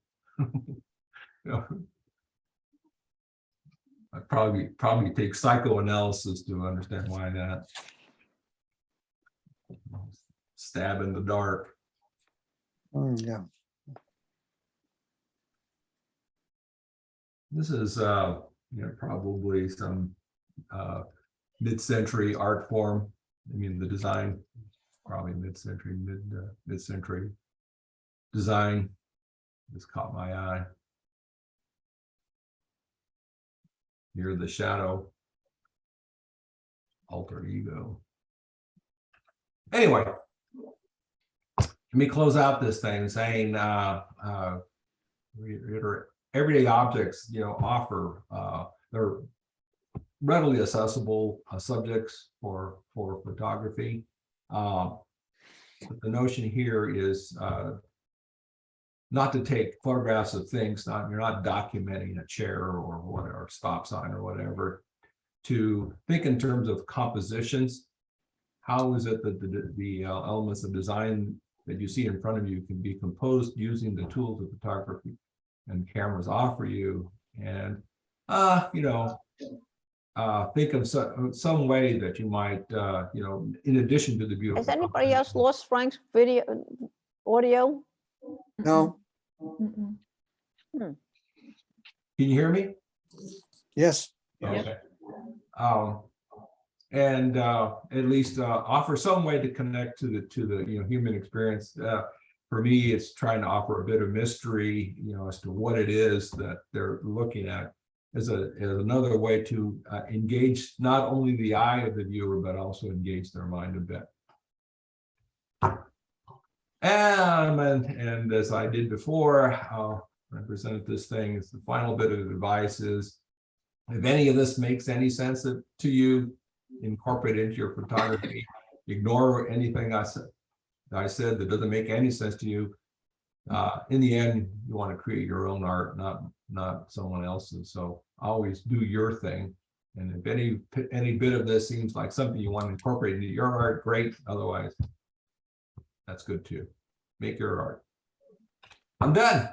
I'd probably take psychoanalysis to understand why not. Stab in the dark. Yeah. This is probably some mid-century art form. I mean, the design, probably mid-century design. This caught my eye. Near the shadow. Alter ego. Anyway, let me close out this thing saying everyday objects, offer they're readily accessible subjects for photography. But the notion here is not to take photographs of things. You're not documenting a chair or whatever, stop sign or whatever. To think in terms of compositions. How is it that the elements of design that you see in front of you can be composed using the tools of photography and cameras offer you? And think of some way that you might, in addition to the beautiful. Has anybody else lost Frank's video, audio? No, Mm-mm. Can you hear me? yes. Okay. And at least offer some way to connect to the human experience. For me, it's trying to offer a bit of mystery, as to what it is that they're looking at, as another way to engage not only the eye of the viewer, but also engage their mind a bit. And as I did before, I presented this thing as the final bit of advice is, if any of this makes any sense to you, incorporate it into your photography. Ignore anything I said that doesn't make any sense to you. In the end, you want to create your own art, not someone else's. So always do your thing. And if any bit of this seems like something you want to incorporate into your art, great. Otherwise, that's good too. Make your art. I'm done.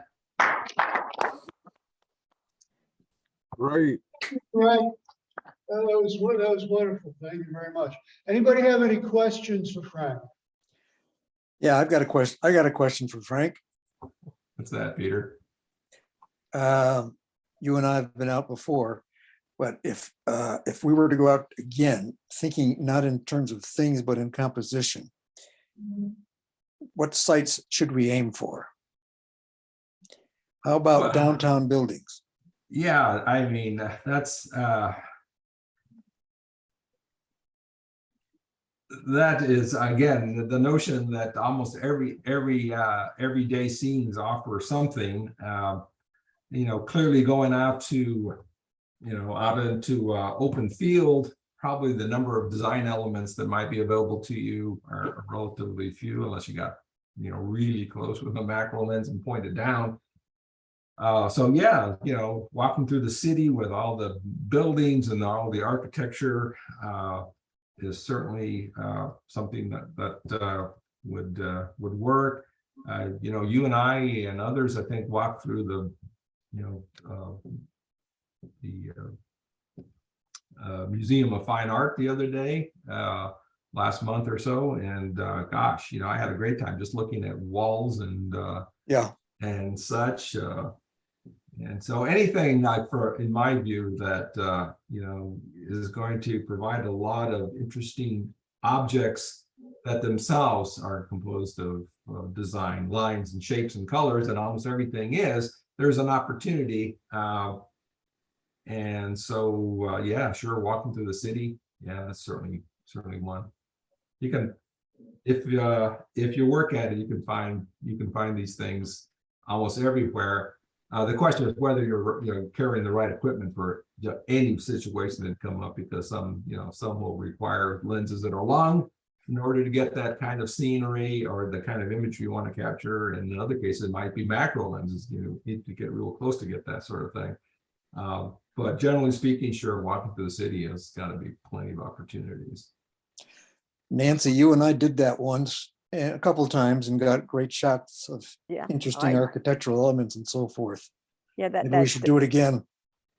Right. Right. That was wonderful. Thank you very much. Anybody have any questions for Frank? Yeah, I've got a question. I got a question for Frank. What's that, Peter? You and I have been out before, but if we were to go out again, thinking not in terms of things, but in composition, what sites should we aim for? How about Well, downtown buildings? Yeah, I mean, that's that is again the notion that almost everyday scenes offer something. Clearly going out to out into open field, probably the number of design elements that might be available to you are relatively few, unless you got really close with a macro lens and pointed down. So yeah, walking through the city with all the buildings and all the architecture is certainly something that would work. You and I and others, I think, walked through the Museum of Fine Art the other day, last month or so, and gosh, I had a great time just looking at walls and and such. And so anything in my view, that is going to provide a lot of interesting objects that themselves are composed of design, lines and shapes and colors, and almost everything there's an opportunity. And so yeah, sure, walking through the city, yeah, that's certainly one. You can, if you work at it, you can find these things almost everywhere. The question is whether you're carrying the right equipment for any situation that come up, because some will require lenses that are long in order to get that kind of scenery or the kind of imagery you want to capture, and in other cases it might be macro lenses. You need to get real close to get that sort of thing. But generally speaking, sure, walking through the city has got to be plenty of opportunities. Nancy, you and I did that once and a couple of times and got great shots of Yeah. interesting architectural elements and so forth. Yeah, Maybe we should do it again.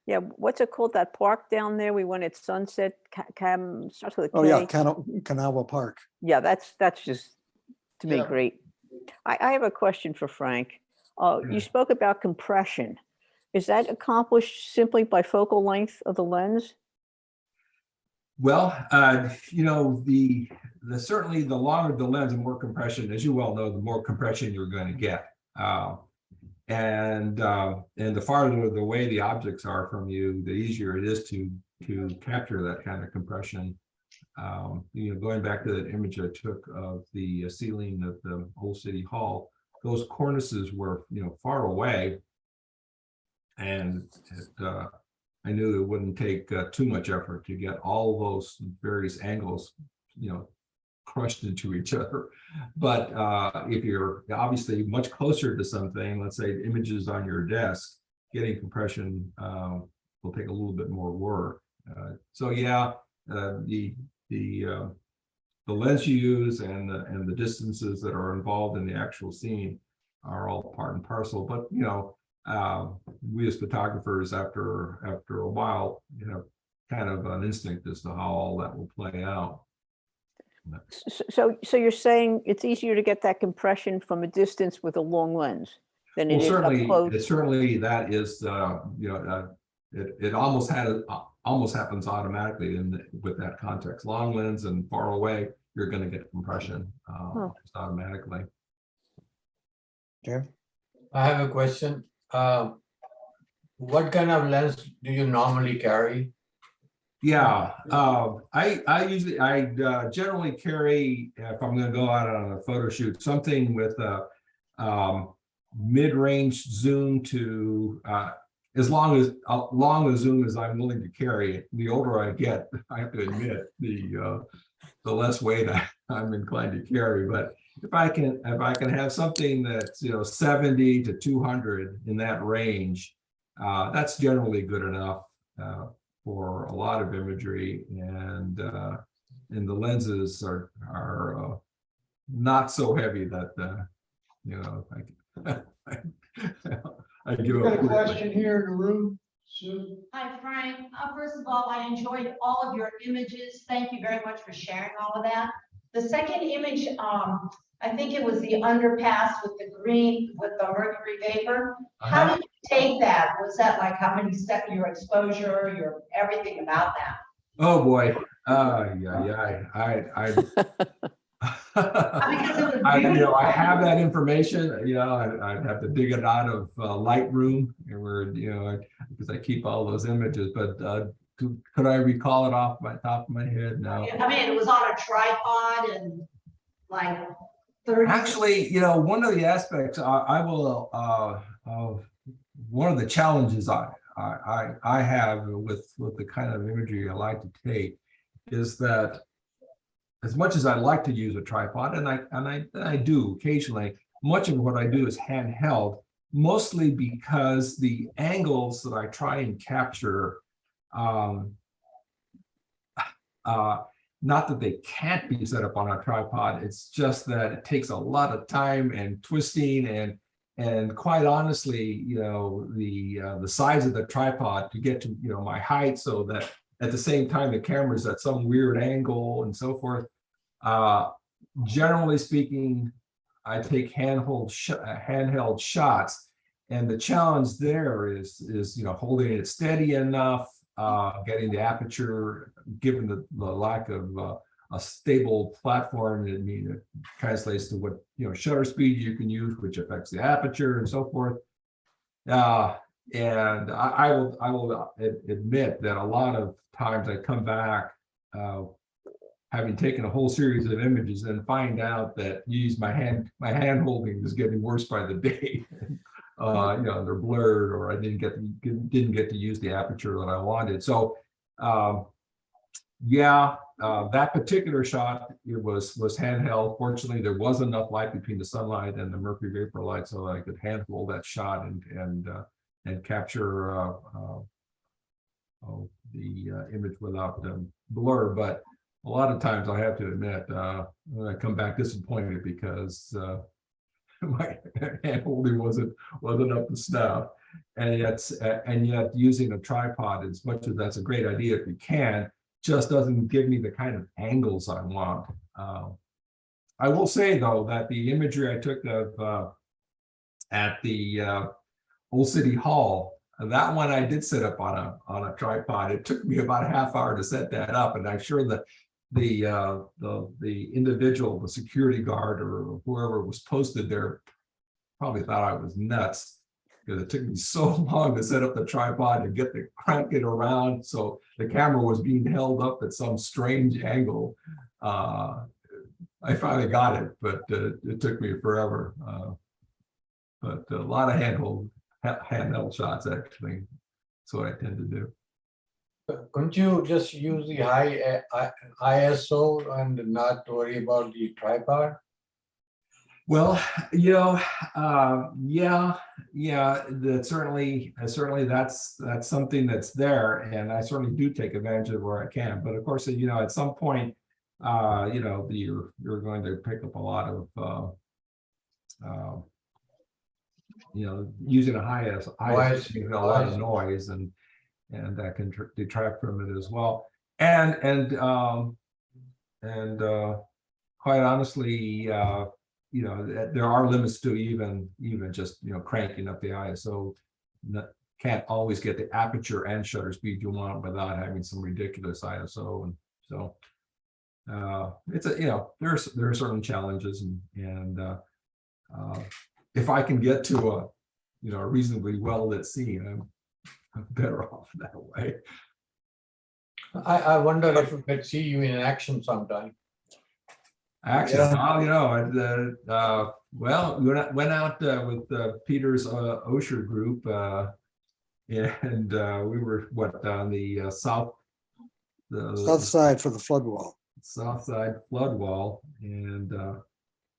Yeah, what's it called, that park down there? We went at sunset, starts with a Oh, yeah, K. Canava Park. Yeah, that's just, to me, Yeah. great. I have a question for Frank. You spoke about compression. Is that accomplished simply by focal length of the lens? Well, you know, certainly the longer the lens, the more compression, as you well know, the more compression you're going to get. And the farther away the objects are from you, the easier it is to capture that kind of compression. You know, going back to that image I took of the ceiling of the old city hall, those cornices were, you know, far away, and I knew it wouldn't take too much effort to get all those various angles, you know, crushed into each other. But if you're obviously much closer to something, let's say images on your desk, getting compression will take a little bit more work. So yeah, the lens you use and the distances that are involved in the actual scene are all part and parcel. But you know, we as photographers, after a while, you know, kind of an instinct as to how all that will play out. So you're saying it's easier to get that compression from a distance with a long lens than it Well, is up close? certainly that is, you know, it almost happens automatically with that context. Long lens and far away, you're going to get compression just automatically. Okay. I have a question. What kind of lens do you normally carry? Yeah, I generally carry, if I'm going to go out on a photo shoot, something with a mid-range zoom to as long a zoom as I'm willing to carry. The older I get, I have to admit, the less weight I'm inclined to carry. But if I can have something that's, you know, 70 to 200 in that range, that's generally good enough for a lot of imagery, and the lenses are not so heavy that you know, I give We got a up. question here in the room, Sue. Hi, Frank. First of all, I enjoyed all of your images. Thank you very much for sharing all of that. The second image, I think it was the underpass with the green, with the mercury vapor. How did you take that? Was that like how many steps, your exposure, your everything about that? Oh boy. Yeah. I have that information. You know, I'd have to dig it out of Lightroom, where, you know, because I keep all those images. But could I recall it off my top of my head? No. I mean, it was on a tripod and like 30. Actually, you know, one of the aspects I will one of the challenges I have with the kind of imagery I like to take is that, as much as I like to use a tripod, and I do occasionally, much of what I do is handheld, mostly because the angles that I try and capture, not that they can't be set up on a tripod, it's just that it takes a lot of time and twisting and quite honestly, you know, the size of the tripod to get to, you know, my height, so that at the same time the camera's at some weird angle and so forth. Generally speaking, I take handheld shots, and the challenge there is you know, holding it steady enough, getting the aperture, given the lack of a stable platform. I mean, it translates to what, you know, shutter speed you can use, which affects the aperture and so forth. And I will admit that a lot of times I come back having taken a whole series of images and find out that my hand holding is getting worse by the day. You know, they're blurred, or I didn't get to use the aperture that I wanted. So yeah, that particular shot, it was handheld. Fortunately, there was enough light between the sunlight and the mercury vapor light so that I could handhold that shot and capture the image without blur. But a lot of times, I have to admit, I come back disappointed because my hand holding wasn't up to snuff. and yet using a tripod, as much as that's a great idea if you can, just doesn't give me the kind of angles I want. I will say though that the imagery I took of at the Old City Hall, that one I did set up on a tripod. It took me about a half hour to set that up, and I'm sure that the individual, the security guard or whoever was posted there, probably thought I was nuts, because it took me so long to set up the tripod and get the crank it around. So the camera was being held up at some strange angle. I finally got it, but it took me forever. But a lot of handheld shots, actually. That's what I tend to do. Couldn't you just use the high ISO and not worry about the tripod? Well, yeah, that certainly that's something that's there, and I certainly do take advantage of where I can. But of course, at some point, you're going to pick up a lot of using a high ISO, you get a lot of noise, and that can detract from it as well. And quite honestly, there are limits to even just cranking up the ISO. Can't always get the aperture and shutter speed you want without having some ridiculous ISO, and so it's there are certain challenges, and if I can get to a reasonably well lit scene, I'm better off that way. I wonder if we could see you in action sometime. Actually, Yeah. well, we went out with Peter's Osher group, and we were on the south Side for the flood wall. south side flood wall, and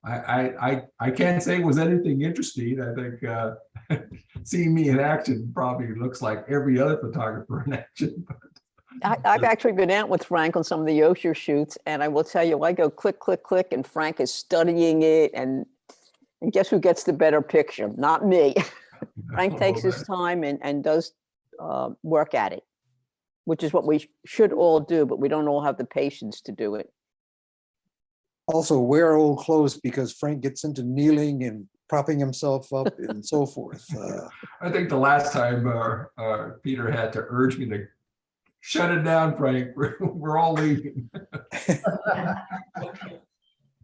I can't say it was anything interesting. I think seeing me in action probably looks like every other photographer in action. I've actually been out with Frank on some of the Osher shoots, and I will tell you, I go click, click, click, and Frank is studying it, and guess who gets the better picture? Not me. Frank takes his time and does work at it, which is what we should all do, but we don't all have the patience to do it. Also wear old clothes, because Frank gets into kneeling and propping himself up and so forth. I think the last time Peter had to urge me to shut it down, Frank. We're all leaving.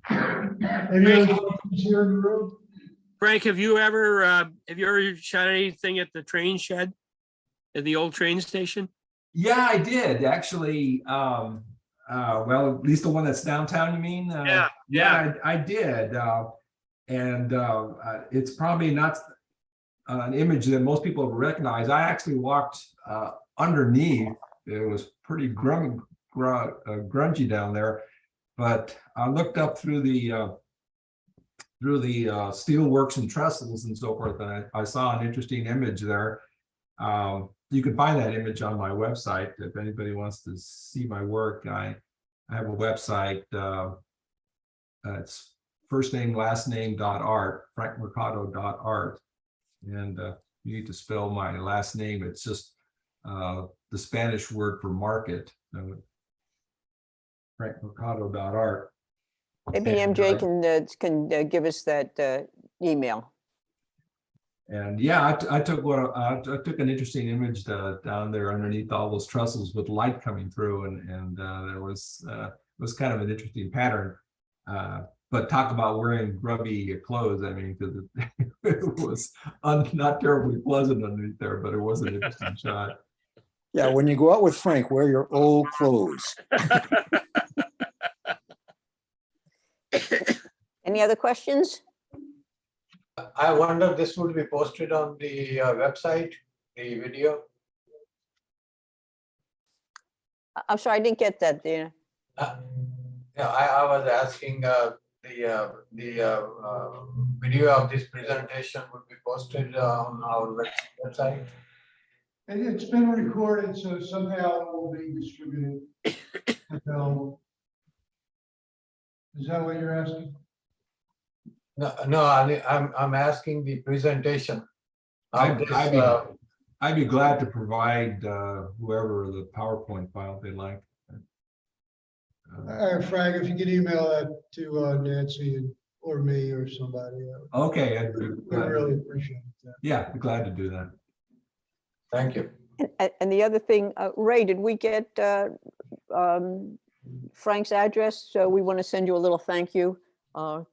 Any other questions here in the room? Frank, have you ever shot anything at the train shed, at the old train station? Yeah, I did actually. Well, at least the one that's downtown, you mean? Yeah. I did. And it's probably not an image that most people have recognized. I actually walked underneath. It was pretty grungy down there, but I looked up through the steel works and trestles and so forth, and I saw an interesting image there. You can find that image on my website if anybody wants to see my work. I have a website. It's first name, last name .art, frankmercado.art, and you need to spell my last name. It's just the Spanish word for market, frankmercado.art. Maybe MJ can give us that email. And yeah, I took an interesting image down there underneath all those trestles with light coming through, and there was kind of an interesting pattern. But talk about wearing grubby clothes. I mean, because it was not terribly pleasant underneath there, but it was an interesting shot. Yeah, when you go out with Frank, wear your old clothes. Any other questions? I wonder if this would be posted on the website, the video. I'm sorry, I didn't get that, Dana. Yeah, I was asking the video of this presentation would be posted on our website. And it's been recorded, so somehow it will be distributed. So, is that what you're asking? No, I'm asking the presentation I'm just, I'd be glad to provide whoever the PowerPoint file they like. All right, Frank, if you could email that to Nancy or me or somebody, Okay, I'd be we glad. really appreciate that. Yeah, be glad to do that. thank you. And the other thing, Ray, did we get Frank's address? So we want to send you a little thank you. No,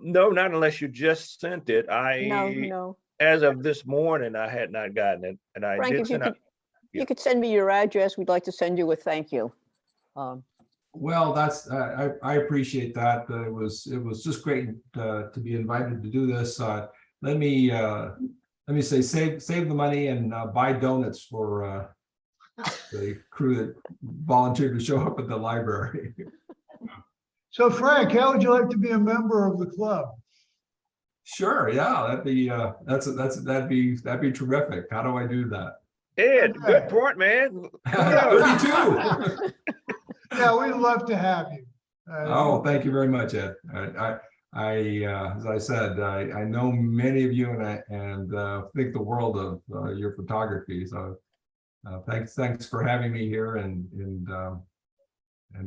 not unless you just sent it. No. As of this morning, I had not gotten it, and I Frank, did if you send out. could, you could send me your address. We'd like to send you a thank you. Well, that's I appreciate that. It was just great to be invited to do this. Let me say save the money and buy donuts for the crew that volunteered to show up at the library. So Frank, how would you like to be a member of the club? Sure, yeah, that'd be that'd be terrific. How do I do that? Ed, good point, man. 32. Yeah, we'd love to have you. Oh, thank you very much, Ed. As I said, I know many of you, and think the world of your photography. So, thanks for having me here, and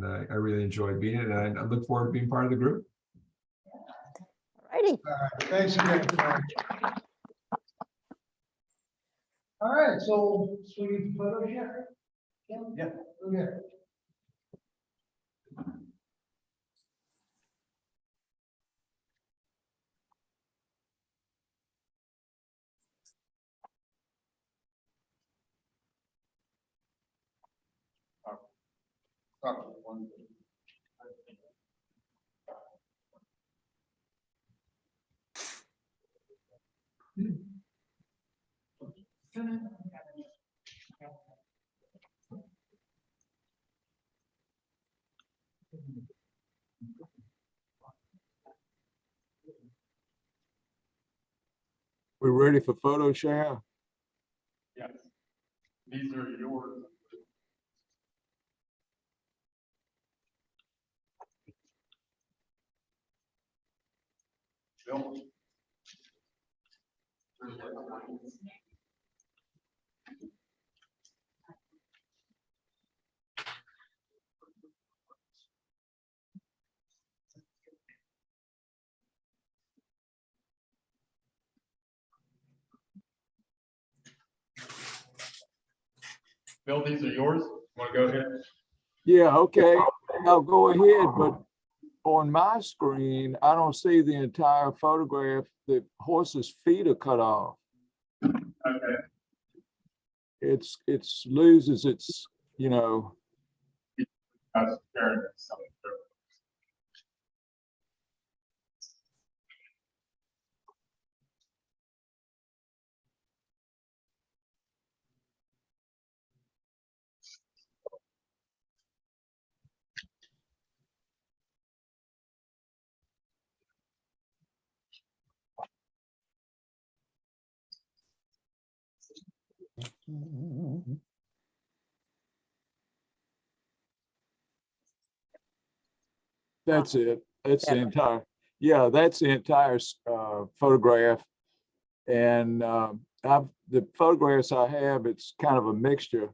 I really enjoyed being it, and I look forward to being part of the group. Righty. All right, thanks again, Frank. All right, so we need to photo share? Yeah. Okay. We're ready for photo share. Yes. These are yours. Bill? Bill, these are yours. Want to go ahead? Yeah, okay. I'll go ahead, but on my screen, I don't see the entire photograph. The horse's feet are cut off. Okay. It's loses its, That's fair enough. that's it. That's the entire, yeah, that's the entire photograph. And the photographs I have, it's kind of a mixture.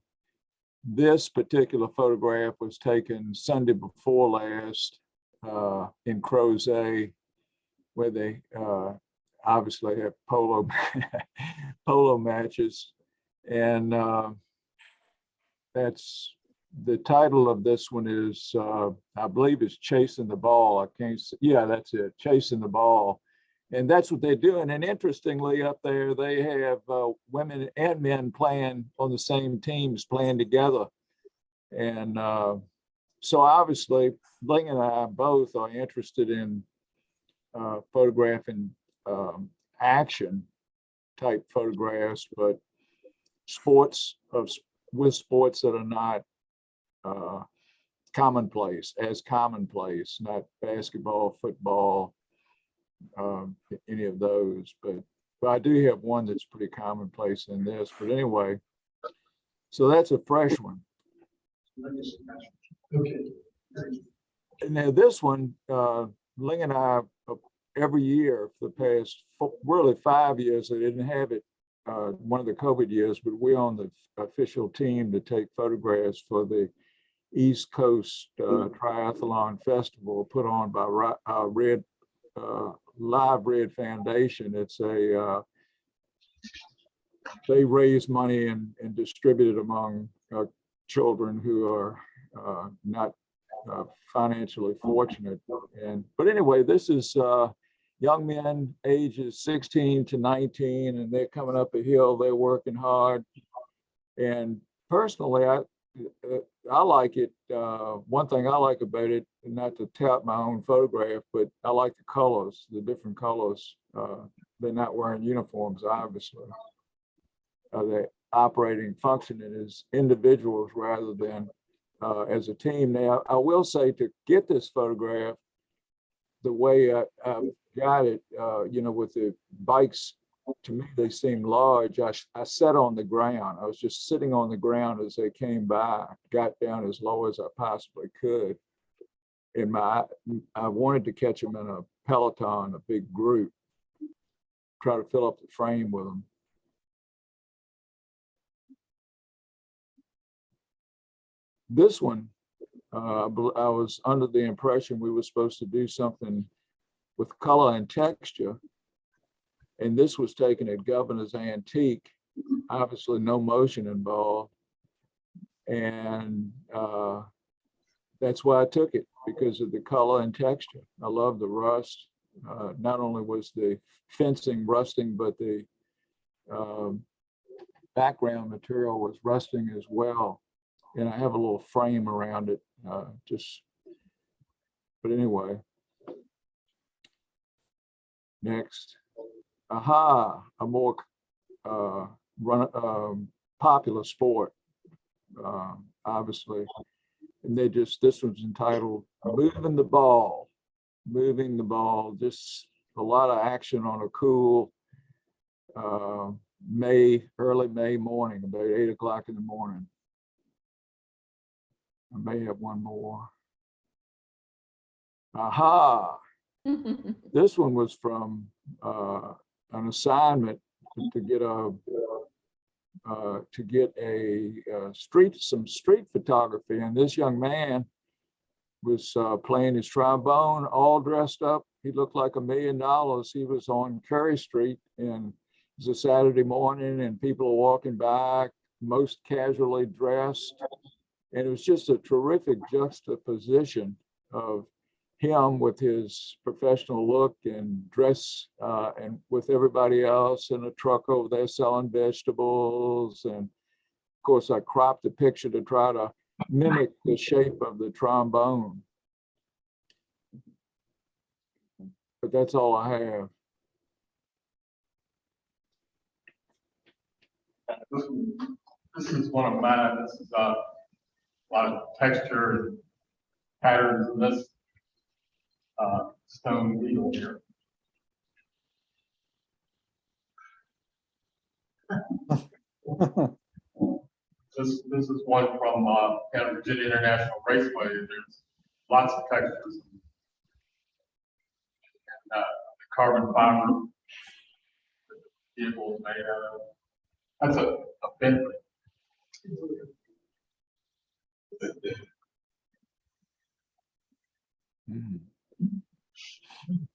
This particular photograph was taken Sunday before last in Crozet, where they obviously have polo matches. And that's the title of this one is, I believe it's Chasing the Ball. I can't see, yeah, that's it, Chasing the Ball. And that's what they're doing. And interestingly, up there, they have women and men playing on the same teams, playing together. And so obviously, Ling and I both are interested in photographing action type photographs, but sports with sports that are not commonplace, not basketball, football, any of those, but I do have one that's pretty commonplace in this. But anyway, so that's a fresh one. Okay. And now this one, Ling and I every year for the past really 5 years. They didn't have it one of the COVID years, but we're on the official team to take photographs for the East Coast Triathlon Festival put on by Live Red Foundation. It's a they raise money and distribute it among children who are not financially fortunate. But anyway, this is young men ages 16 to 19, and they're coming up a hill. They're working hard. And personally, I like it. One thing I like about it, not to tout my own photograph, but I like the colors, the different colors. They're not wearing uniforms, obviously. They're operating, functioning as individuals rather than as a team. Now, I will say, to get this photograph, the way I got it, with the bikes, to me, they seem large. I sat on the ground. I was just sitting on the ground as they came by, got down as low as I possibly could. I wanted to catch them in a peloton, a big group, try to fill up the frame with them. This one, I was under the impression we were supposed to do something with color and texture. And this was taken at Governor's Antique, obviously no motion involved. And that's why I took it, because of the color and texture. I love the rust. Not only was the fencing rusting, but the background material was rusting as well. And I have a little frame around it, but anyway. Next. Aha, a more popular sport, obviously. And this one's entitled Moving the Ball. Moving the Ball, just a lot of action on a cool early May morning, about 8 o'clock in the morning. I may have one more. Aha. This one was from an assignment to get some street photography, and this young man was playing his trombone, all dressed up. He looked like $1 million. He was on Curry Street, and it was a Saturday morning, and people are walking by, most casually dressed, and it was just a terrific juxtaposition of him with his professional look and dress, and with everybody else in a truck over there selling vegetables. And of course, I cropped the picture to try to mimic the shape of the trombone. But that's all I have. This is one of mine. This is a lot of texture and patterns in this stone needle here. This is one from Virginia International Raceway. There's lots of textures. And, the carbon fiber vehicle made out of. That's a Bentley.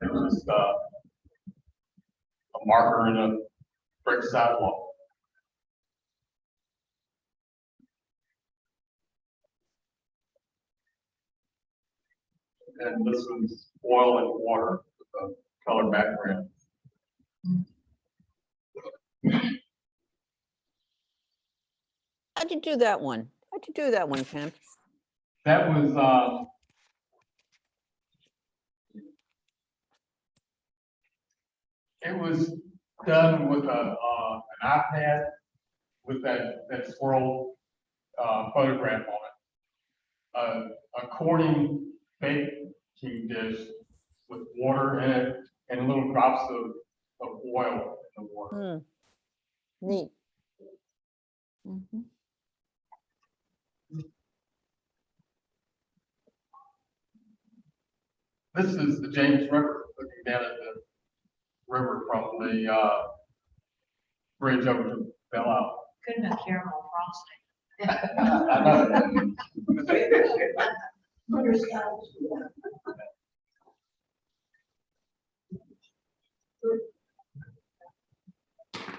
It was a marker in a brick sidewalk. And this was oil and water with a color background. How'd you do that one? How'd you do that one, Ken? That was it was done with an iPad with that swirl photograph on it. A Corning baking dish with water in it and little drops of oil in the water. Neat. Mm-hmm. This is the James River looking down at the river from the, bridge over to Belle Isle. Couldn't have caramel frosting. I know.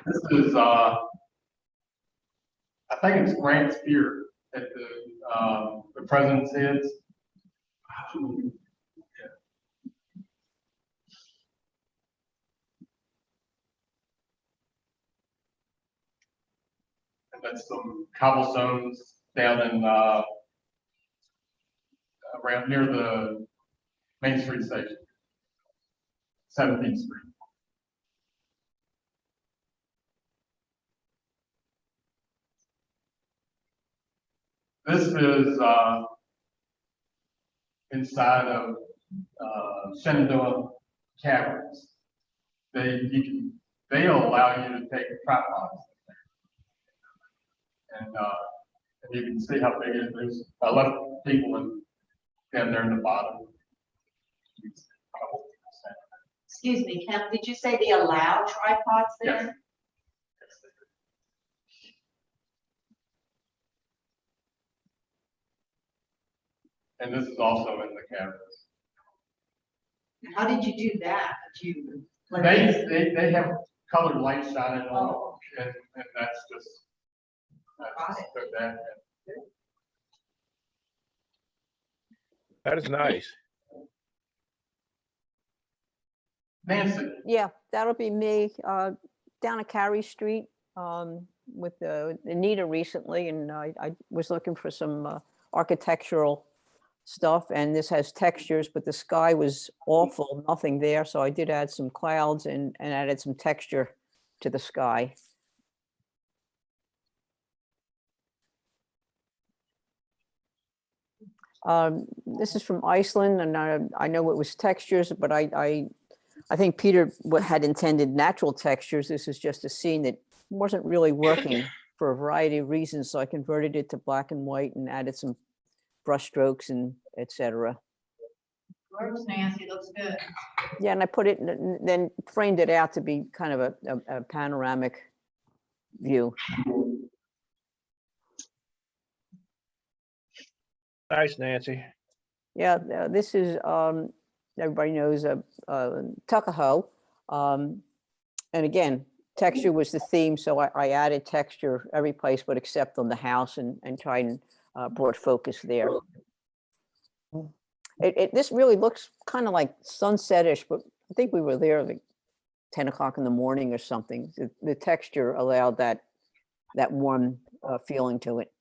This is, I think it's Grant's Pier at the President's Heads. And that's some cobblestones down in, around near the Main Street station, 17th Street. This is inside of Shenandoah Caverns. They'll allow you to take tripods. And you can see how big it is. I left people down there in the bottom. Excuse me, Kemp, did you say they allow tripods there? Yes. And this is also in the caverns. How did you do that? Did you? like- They have colored light shining on Oh. it, and that's just put that. That is nice. Nancy, Yeah, that'll be me, down at Carey Street, with Anita recently, and I was looking for some architectural stuff, and this has textures, but the sky was awful, nothing there, so I did add some clouds and added some texture to the sky. This is from Iceland, and I know it was textures, but I think Peter had intended natural textures. This is just a scene that wasn't really working for a variety of reasons, so I converted it to black and white and added some brush strokes and etc. Works, Nancy, looks good. Yeah, and I put it, then framed it out to be kind of a panoramic view. Nice, Nancy. Yeah, this is, everybody knows Tuckahoe. And again, texture was the theme, so I added texture every place but except on the house and tried and brought focus there. This really looks kind of like sunsetish, but I think we were there like 10 o'clock in the morning or something. The texture allowed that warm feeling to it.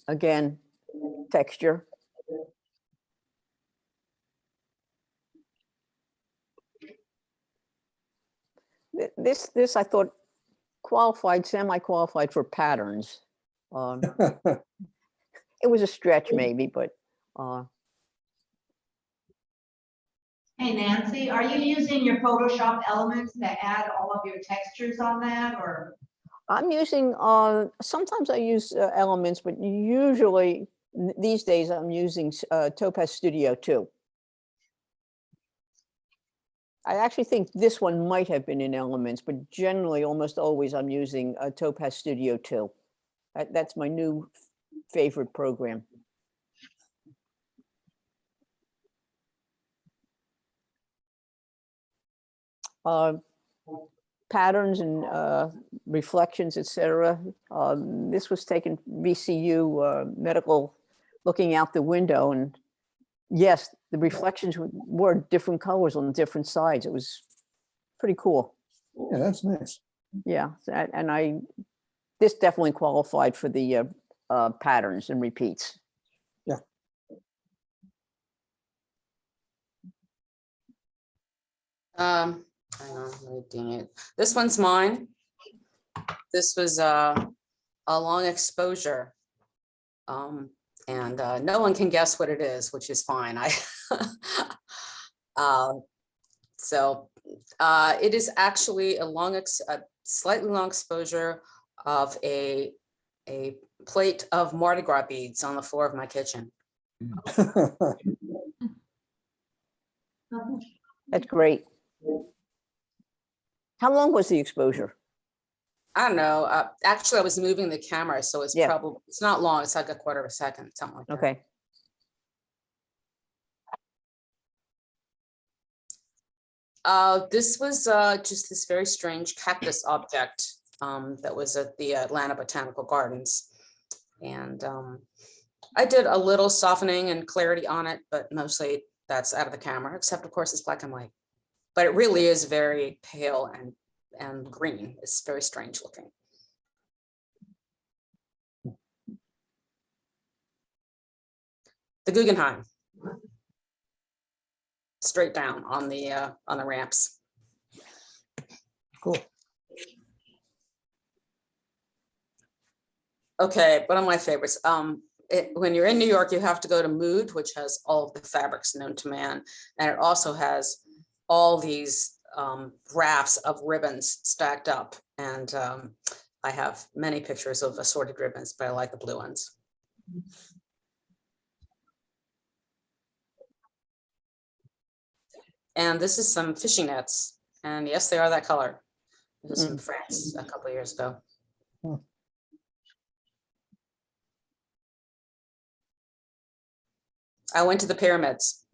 Again, texture. This I thought qualified, semi-qualified for patterns. It was a stretch maybe, but Hey, Nancy, are you using your Photoshop elements to add all of your textures on that, or? I'm using, sometimes I use elements, but usually these days I'm using Topaz Studio 2. I actually think this one might have been in Elements, but generally almost always I'm using Topaz Studio 2. That's my new favorite program. Patterns and reflections, etc. This was taken VCU medical, looking out the window, and yes, the reflections were different colors on different sides. It was pretty cool. Yeah, that's nice. Yeah, and this definitely qualified for the patterns and repeats. Yeah. Hang on, reading it. This one's mine. This was a long exposure. And no one can guess what it is, which is fine. It is actually a slightly long exposure of a plate of Mardi Gras beads on the floor of my kitchen. That's great. How long was the exposure? I don't know. Actually, I was moving the camera, so it's Yeah. probably, it's not long. It's like a quarter of a second, something like that. Okay. This was just this very strange cactus object that was at the Atlanta Botanical Gardens. And I did a little softening and clarity on it, but mostly that's out of the camera, except of course it's black and white. But it really is very pale and green. It's very strange looking. The Guggenheim. Straight down on the ramps. Cool. Okay, one of my favorites. When you're in New York, you have to go to Mood, which has all of the fabrics known to man. And it also has all these rafts of ribbons stacked up. And I have many pictures of assorted ribbons, but I like the blue ones. And this is some fishing nets. And yes, they are that color. This is from France a couple of years ago. I went to the pyramids.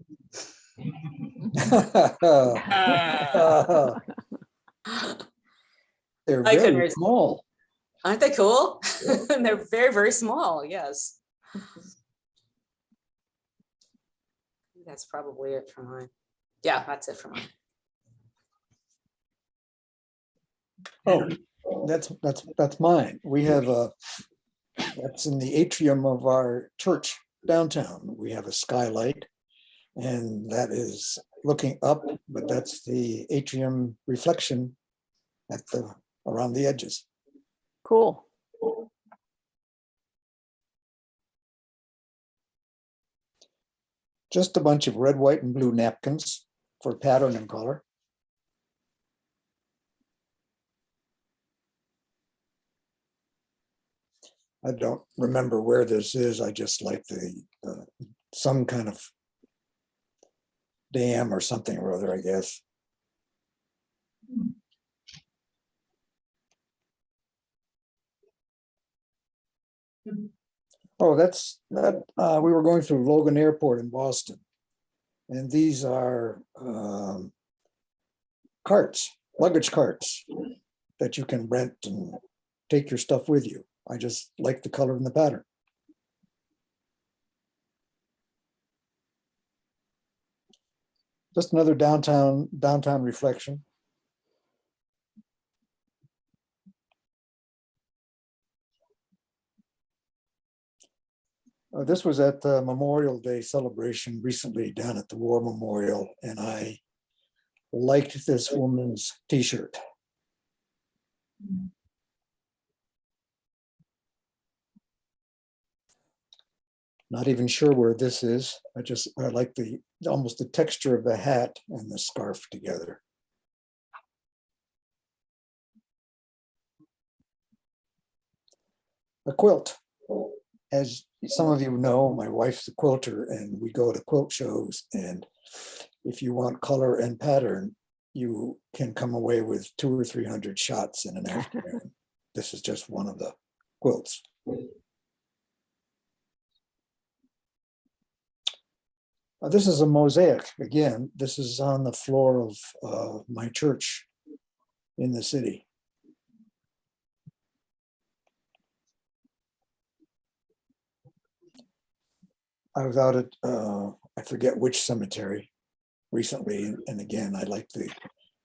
They're I couldn't very resist. small. Aren't they cool? They're very, very small. Yes. That's probably it for mine. Yeah, that's it for mine. Oh, that's mine. We have that's in the atrium of our church downtown. We have a skylight, and that is looking up, but that's the atrium reflection at around the edges. Cool. Just a bunch of red, white, and blue napkins for pattern and color. I don't remember where this is. I just like the some kind of dam or something or other, I guess. Oh, that's that. We were going through Logan Airport in Boston, and these are carts, luggage carts that you can rent and take your stuff with you. I just like the color and the pattern. Just another downtown reflection. This was at the Memorial Day celebration recently down at the War Memorial, and I liked this woman's t-shirt. Not even sure where this is. I like almost the texture of the hat and the scarf together. A quilt. As some of you know, my wife's a quilter, and we go to quilt shows, and if you want color and pattern, you can come away with 200 or 300 shots in an afternoon. This is just one of the quilts. This is a mosaic. Again, this is on the floor of my church in the city. I was out at, I forget which cemetery recently, and again, I like the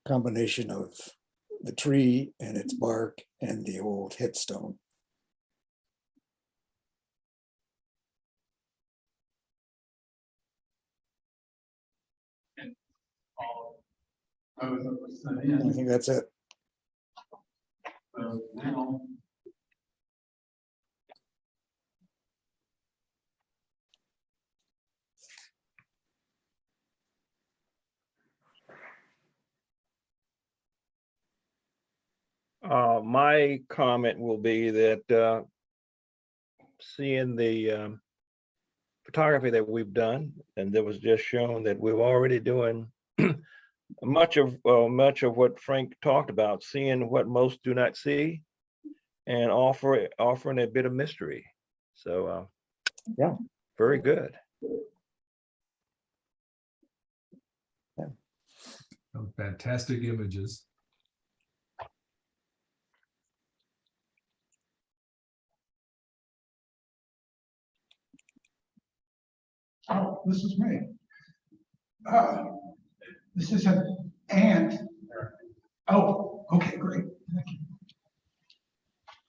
combination of the tree and its bark and the old headstone. I think that's it. My comment will be that seeing the photography that we've done, and that was just shown that we're already doing much of what Frank talked about, seeing what most do not see, and offering a bit of mystery. So, Yeah. very good. Some fantastic images. Oh, this is me. This is an ant. Oh, okay, great. Thank you.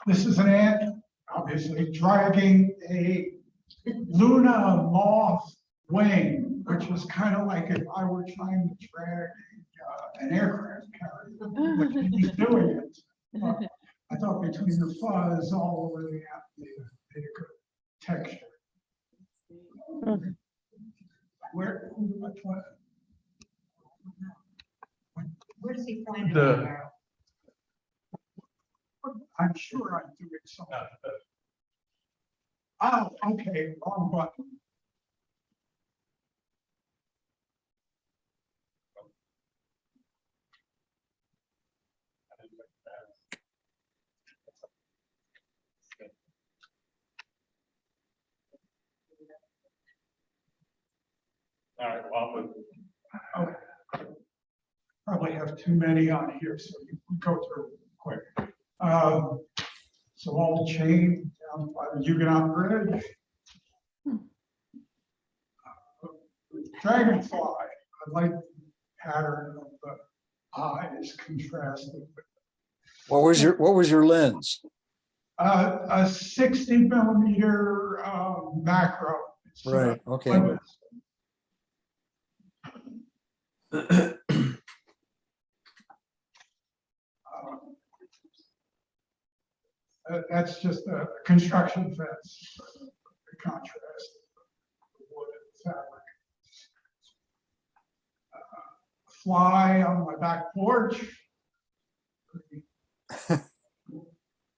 This is an ant, obviously, dragging a Luna moth wing, which is kind of like if I were trying to drag an aircraft carrier, which he's doing it. I thought between the fuzz all over the ant made a good texture. Where does he point? I'm sure I'm doing something. Oh, okay, wrong button. All right, well, Okay. Probably have too many on here, so you can go through quick. So all the chain down by the Huguenot Bridge. Dragonfly, I like the pattern of the eyes contrasted with What was your lens? a 60mm macro. It's, Right, okay. That's just a construction fence, the contrast, the wood and fabric. Fly on my back porch.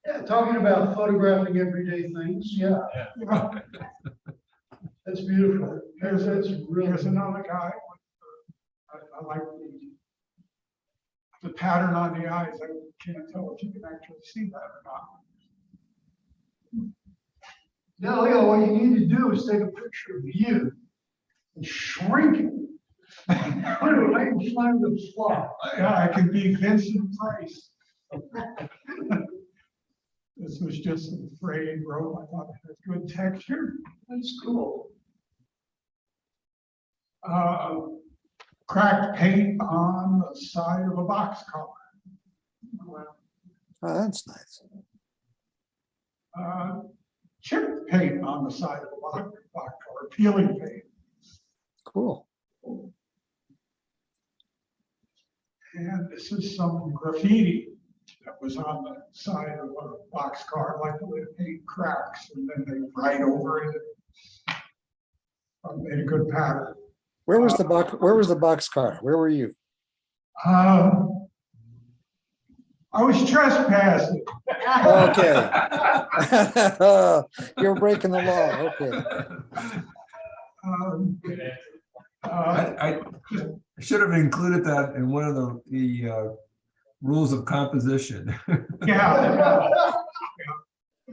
Yeah, talking about photographing everyday things, yeah. That's beautiful. That's really. There's another guy. I like the pattern on the eyes. I can't tell if you can actually see that or not. No, what you need to do is take a picture of you and shrink it. Put it right in front of the fly. Yeah, I can be Vincent Price. This was just some frayed rope. I thought it had good texture. That's cool. Cracked paint on the side of a boxcar. Oh, that's nice. Chip paint on the side of a boxcar, peeling paint. Cool. And this is some graffiti that was on the side of a boxcar, like the paint cracks, and then they write over it. Made a good pattern. Where was the boxcar? Where were you? I was trespassing. Okay. You're breaking the law. Okay. I should have included that in one of the rules of composition. Yeah.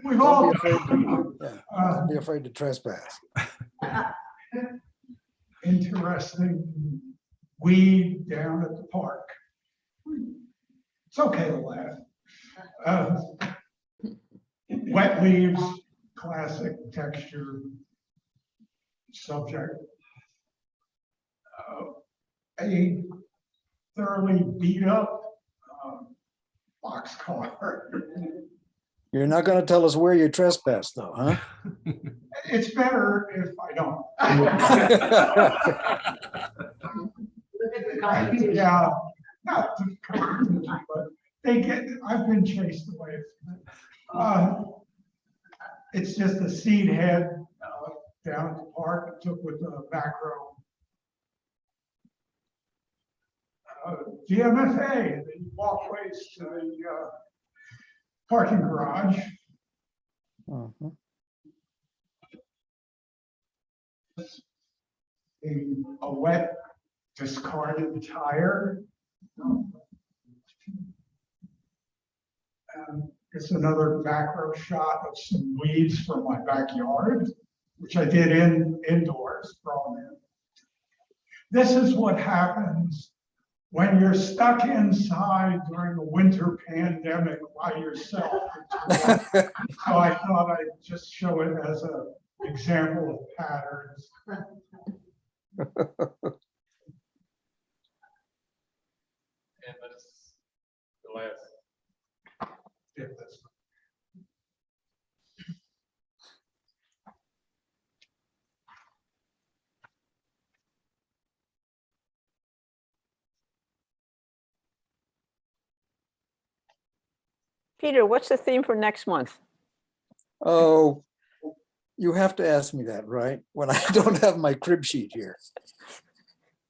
We've all. Don't be afraid to trespass. Interesting weed down at the park. It's okay to laugh. Wet leaves, classic texture subject. A thoroughly beat up boxcar. You're not going to tell us where you trespassed, though, huh? It's better if I don't. Yeah, not to come, but I've been chased away from it. It's just a seed head down at the park. I took with the macro. DMFA, the walkways to the parking garage. a wet discarded tire. It's another macro shot of some weeds from my backyard, which I did indoors for all that. This is what happens when you're stuck inside during a winter pandemic by yourself. So I thought I'd just show it as an example of patterns. And that's the last. Yeah, that's- Peter, what's the theme for next month? Oh, you have to ask me that, right? When I don't have my crib sheet here.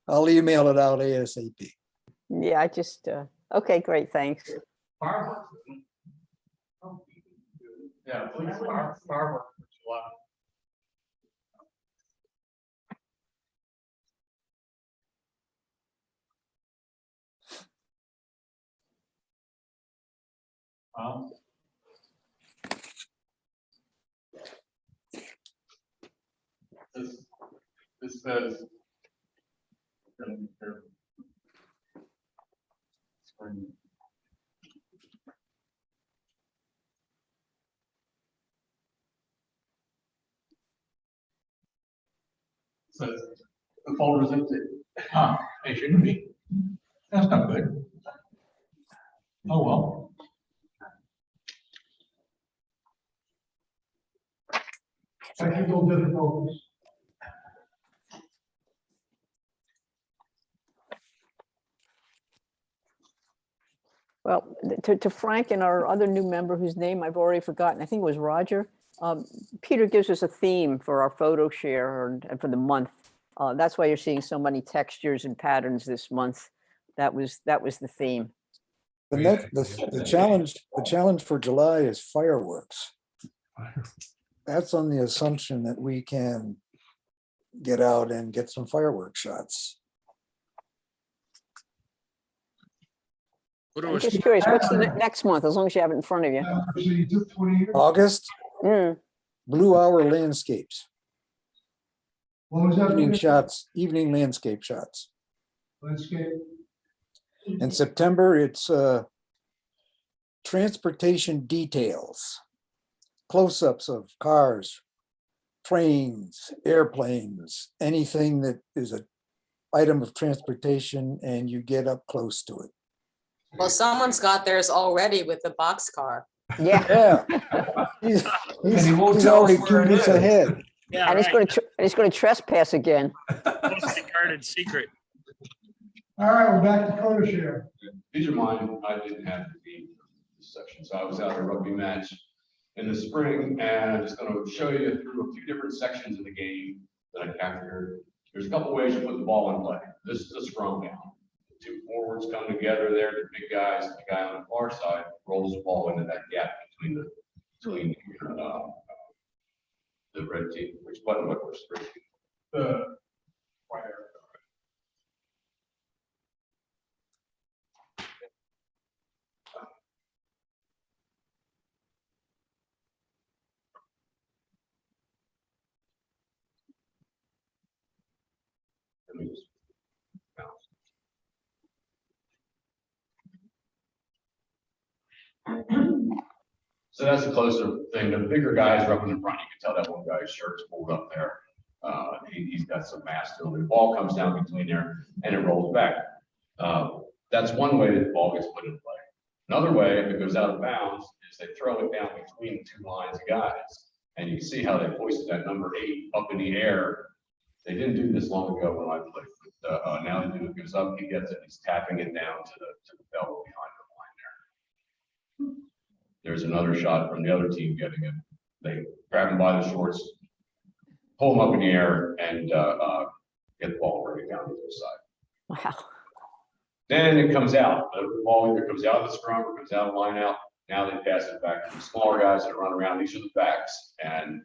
I'll email it out ASAP. Yeah, I just, okay, great, thanks. Fireworks. Yeah, please, fireworks for July. This says. Spring. Says the folder's empty. Huh, it shouldn't be. That's not good. Oh, well. Technical difficulties. Well, to Frank and our other new member whose name I've already forgotten, I think it was Roger. Peter gives us a theme for our photo share and for the month. That's why you're seeing so many textures and patterns this month. That was the theme. The challenge for July is fireworks. That's on the assumption that we can get out and get some fireworks shots. I'm just curious, what's the next month, as long as you have it in front of you? So you took 20 years. August, Mm. Blue Hour landscapes, What was that? evening landscape shots. Landscape. In September, it's transportation details, close-ups of cars, trains, airplanes, anything that is an item of transportation and you get up close to it. Well, someone's got theirs already with the boxcar. Yeah, Yeah. He's he won't tell us already where 2 it minutes is. ahead. Yeah, and right. it's going to trespass again. Closely guarded secret. All right, we're back to photo share. These are mine. I didn't have the theme for this section, so I was out at a rugby match in the spring, and I'm just going to show you through a few different sections of the game that I captured. There's a couple ways to put the ball in play. This is a scrum down. The two forwards come together there, the big guys. The guy on the far side rolls the ball into that gap between the red team. Which button? What was the red team? The fire. Let me just bounce. So that's a closer thing. The bigger guys are up in the front. You can tell that one guy's shirt's pulled up there. He's got some mass to him. The ball comes down between there and it rolls back. That's one way that the ball gets put in play. Another way, if it goes out of bounds, is they throw it down between the two lines of guys. And you can see how they hoisted that number 8 up in the air. They didn't do this long ago when I played. But, now they do. It goes up, he gets it, he's tapping it down to the belt behind the line there. There's another shot from the other team getting it. They grab him by the shorts, pull him up in the air, and get the ball right down to the side. Wow. Then it comes out. The ball either comes out of the scrum or comes out of line out. Now they pass it back to the smaller guys that run around. These are the backs. And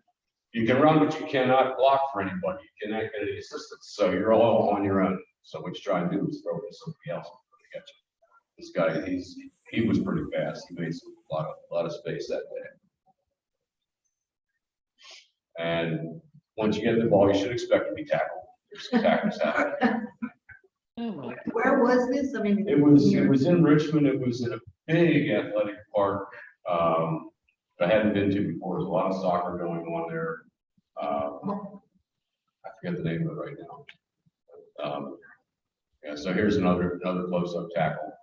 You can run, but you cannot block for anybody. You cannot get any assistance. So you're all on your own. So what you try and do is throw to somebody else to get you. This guy, he was pretty fast. He made a lot of space that day. And once you get the ball, you should expect to be tackled. There's some tackles happening. Where was this? I mean. It was in Richmond. It was in a big athletic park. I hadn't been to before. There's a lot of soccer going on there. I forget the name of it right now. Yeah, so here's another close-up tackle.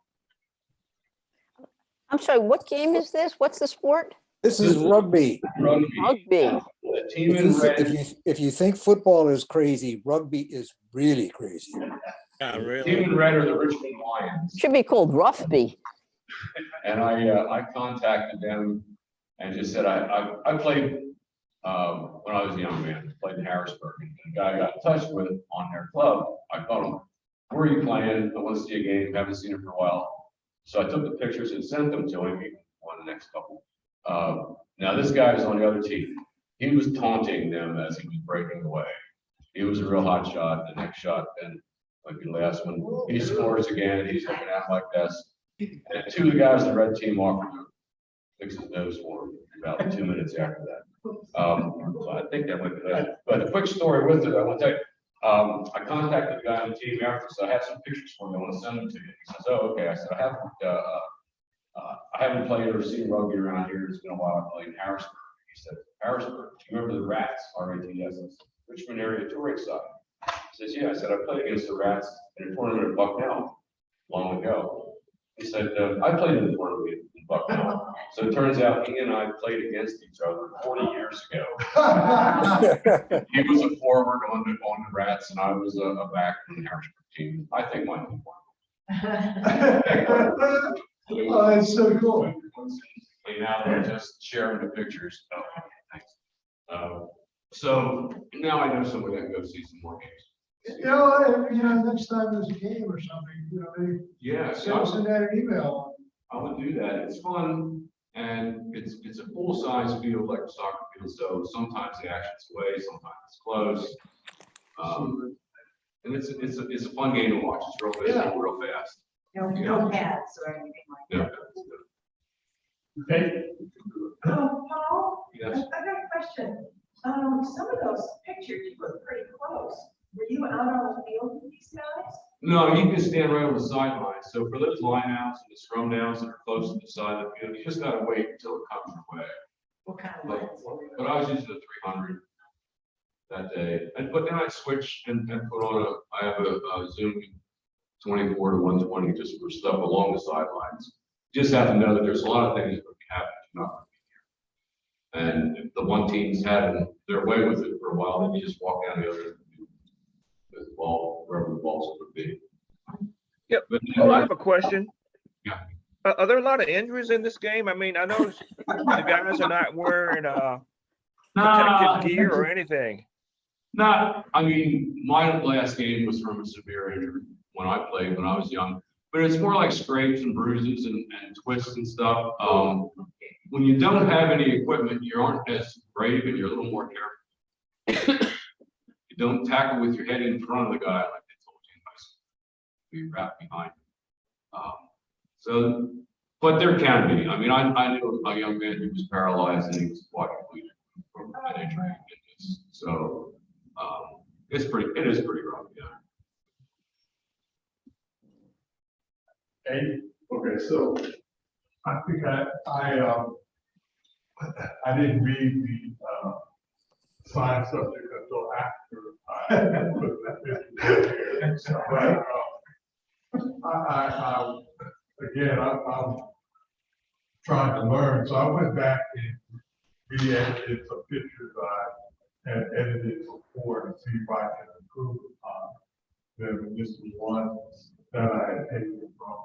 I'm sorry, what game is this? What's the sport? This is rugby. Rugby. Rugby. The team in red. If you think football is crazy, rugby is really crazy. Yeah, really. Team in red are the Richmond Lions. Should be called Roughby. And I contacted them and just said, I played, when I was a young man, played in Harrisburg. And the guy I got in touch with on their club, I called him, where are you playing? I want to see a game, haven't seen it for a while. So I took the pictures and sent them to him. He won the next couple. Now this guy was on the other team. He was taunting them as he was breaking away. He was a real hot shot. The next shot, and like the last one, he scores again. He's looking at him like this. And two of the guys on the red team offered to fix his nose for him about 2 minutes after that. So I think that might be that. But a quick story with it, I want to tell you. I contacted the guy on the team after, so I have some pictures for you. I want to send them to you. He says, "Oh, okay." I said, I haven't played or seen rugby around here. It's been a while. I played in Harrisburg." He said, "Harrisburg, do you remember the Rats, RATS, Richmond area touring side?" He says, "Yeah." I said, "I played against the Rats in a tournament at Bucknell long ago." He said, "I played in the tournament in Bucknell." So it turns out he and I played against each other 40 years ago. He was a forward on the Rats, and I was a back on the Harrisburg team. I think my team won. Oh, that's so cool. Now they're just sharing the pictures. Oh, thanks. So now I know somebody that can go see some more games. Next time there's a game or something, they Yeah, send us an email. I would do that. It's fun, and it's a full-size field like a soccer field. So sometimes the action's away, sometimes it's close. And it's a fun game to watch. It's real fast, real fast. No pads or anything like that. Yeah. Okay. Paul? Yes. I got a question. Some of those pictures you were pretty close. Were you out on the field with these guys? No, you can stand right on the sideline. So for those lineouts and the scrum downs that are close to the side of the field, you just gotta wait until it comes your way. What kind of lens? But I was using the 300 that day, but then I switched and put on I have a Zoom 24 to 120 just for stuff along the sidelines. Just have to know that there's a lot of things that can happen if you're not going to be here. And if the one team's having their way with it for a while, then you just walk down the other the ball, wherever the ball's going to be. Yep. But Oh, I have a question. Yeah. Are there a lot of injuries in this game? I mean, I know the guys are not wearing protective gear or anything. I mean, my last game was from a severe injury when I played when I was young, but it's more like scrapes and bruises and twists and stuff. When you don't have any equipment, you aren't as brave and you're a little more careful. You don't tackle with your head in front of the guy like they told you in high school. You wrap behind. But there can be. I mean, I knew a young man who was paralyzed and he was quadriplegic from an injury. So it is pretty rough, yeah. Okay, so I think I didn't read the science subject until after I put that. So, I'm trying to learn, so I went back and re-edited some pictures I had edited before to see if I can improve upon them. This was one that I had taken from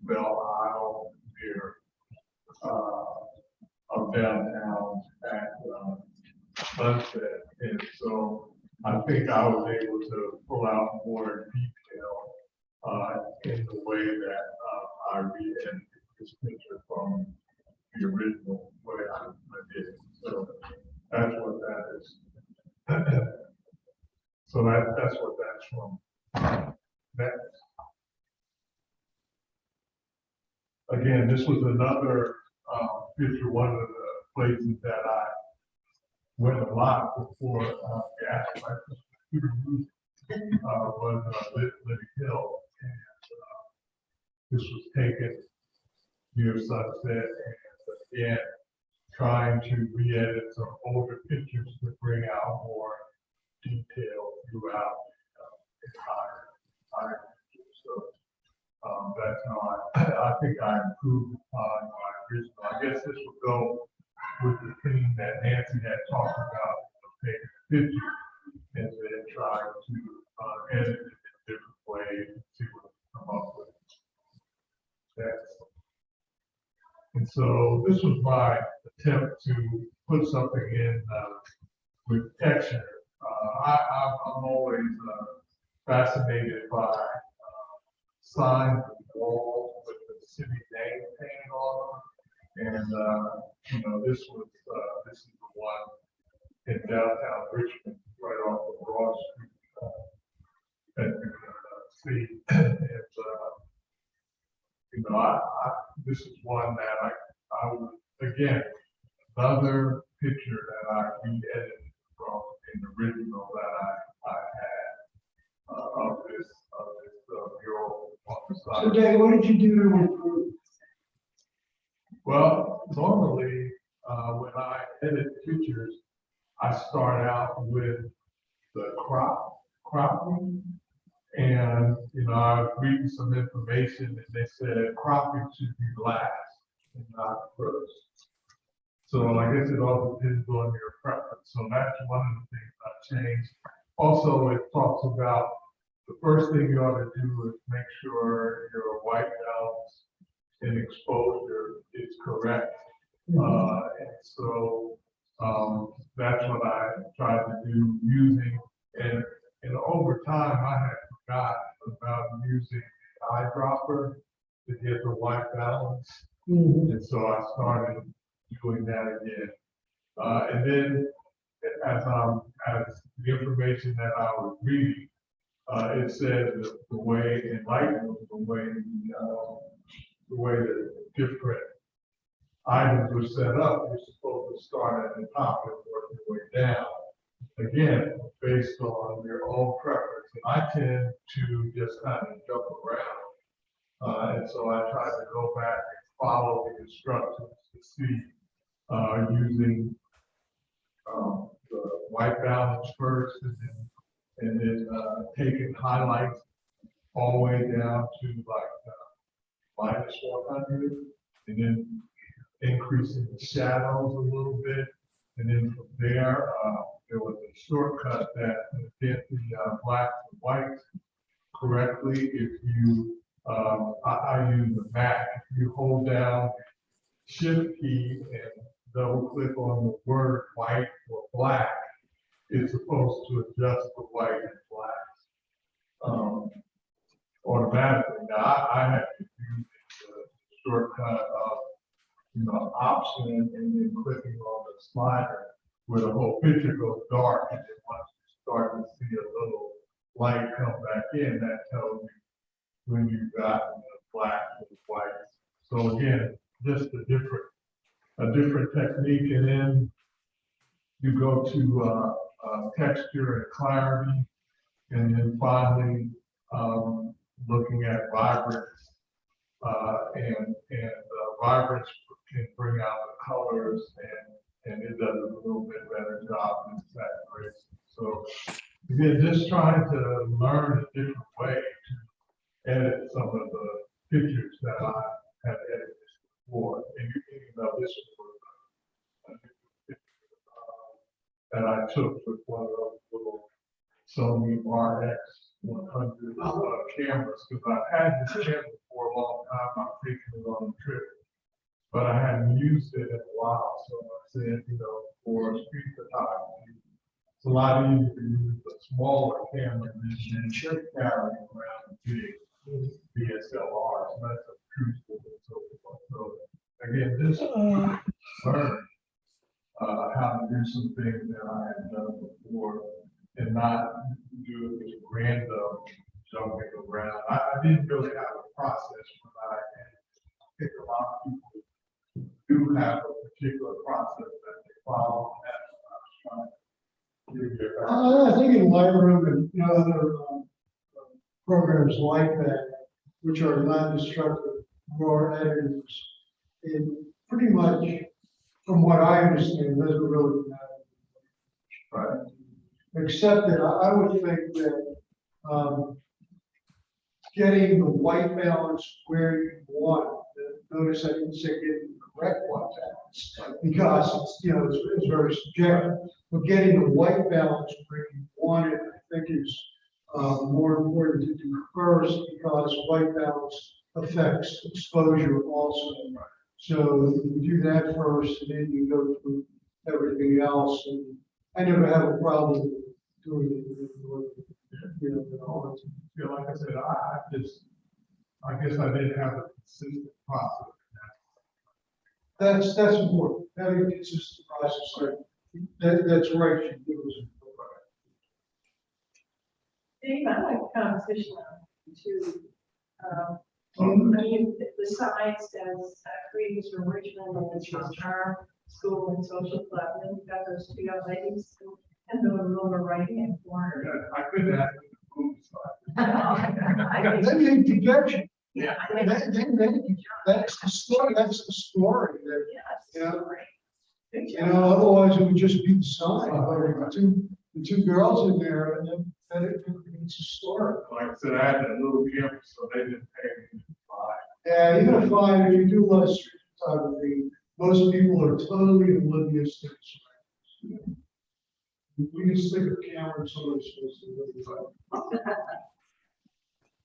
Belle Isle near of downtown at Sunset, and so I think I was able to pull out more detail in the way that I re-edited this picture from the original way I did it. So that's what that this. So that's what that's from. Next. Again, this was another picture, one of the places that I went a lot before gas prices was Libby Hill. And this was taken near Sunset, and again, trying to re-edit some older pictures to bring out more detail throughout entire picture. So that's how I think I improved upon my original. I guess this would go with the theme that Nancy had talked about, taking a picture and then trying to edit it in a different way and see what we come up with. And so this was my attempt to put something in with texture. I'm always fascinated by signs and walls with the city name painted on them. And this is the one in downtown Richmond, right off of Broad Street, that you can see. And this is one that I would, again, another picture that I re-edited from an original that I had of this mural on the side. So Dave, what did you do to improve? Well, normally, when I edit pictures, I start out with the cropping. And, I was reading some information and they said cropping should be last and not first. So I guess it all depends on your preference. So that's one of the things I changed. Also, it talks about the first thing you ought to do is make sure your white balance and exposure is correct. And so that's what I tried to do using, and over time I had forgotten about using the eyedropper to get the white balance. And so I started doing that again. And then as the information that I was reading, it said that the way enlightenment, the way the different items were set up, you're supposed to start at the top and work your way down. Again, based on your own preference. And I tend to just kind of jump around. And so I tried to go back and follow the instructions to see using the white balance first, and then taking highlights all the way down to like -100, and then increasing the shadows a little bit. And then from there, there was a shortcut that did the black and white correctly. If you, I use the Mac, if you hold down the Shift key and double click on the word white or black, it's supposed to adjust the white and black automatically. Now, I had to use the shortcut of option and then clicking on the slider where the whole picture goes dark, and then once you start to see a little light come back in, that tells you when you've got black and white. So again, just a different technique, and then you go to texture and clarity, and then finally looking at vibrance, and vibrance can bring out the colors, and it does a little bit better job than saturation. So again, just trying to learn a different way to edit some of the pictures that I have edited before. And you think about this was a that I took with one of those little Sony RX100 cameras, because I've had this camera for a long time. I'm taking it on a trip, but I hadn't used it in a while. So I said, for street photography, it's a lot easier to use a smaller camera than carrying around a big DSLR. So that's a crucial and so forth. So again, this learn how to do some things that I had done before and not do it with random jumping around. I didn't really have a process for that. I think a lot of people do have a particular process that they follow. And that's what I was trying to do here. I think in Lightroom and, you know, other programs like that, which are non-destructive raw editors, it pretty much, from what I understand, doesn't really matter. Right. Except that I would think that getting the white balance where you want, notice I didn't say getting the correct white balance, because it's, you know, it's very subjective. But getting the white balance where you want it, I think is more important to do first, because white balance affects exposure also. So you do that first, and then you go through everything else. And I never have a problem doing it. You know, Yeah, like I said, I guess I didn't have a consistent process. that's important. Having a consistent process, right? That's right. You do is Dave, I like competition too. I mean, besides as creators from Richmond and the Charm School and Social Club, and you've got those two young ladies and the lower right hand corner. I couldn't have the food side. Then you projection. Yeah. That's the story. That's the story. That, Yes. you know, otherwise it would just be the sign. But the two girls in there, and then it's a story. Like I said, I had that little campus, so they didn't pay me to buy. Yeah, you're gonna find if you do less street photography, most people are totally oblivious to this. We can stick a camera in somebody's face and really find.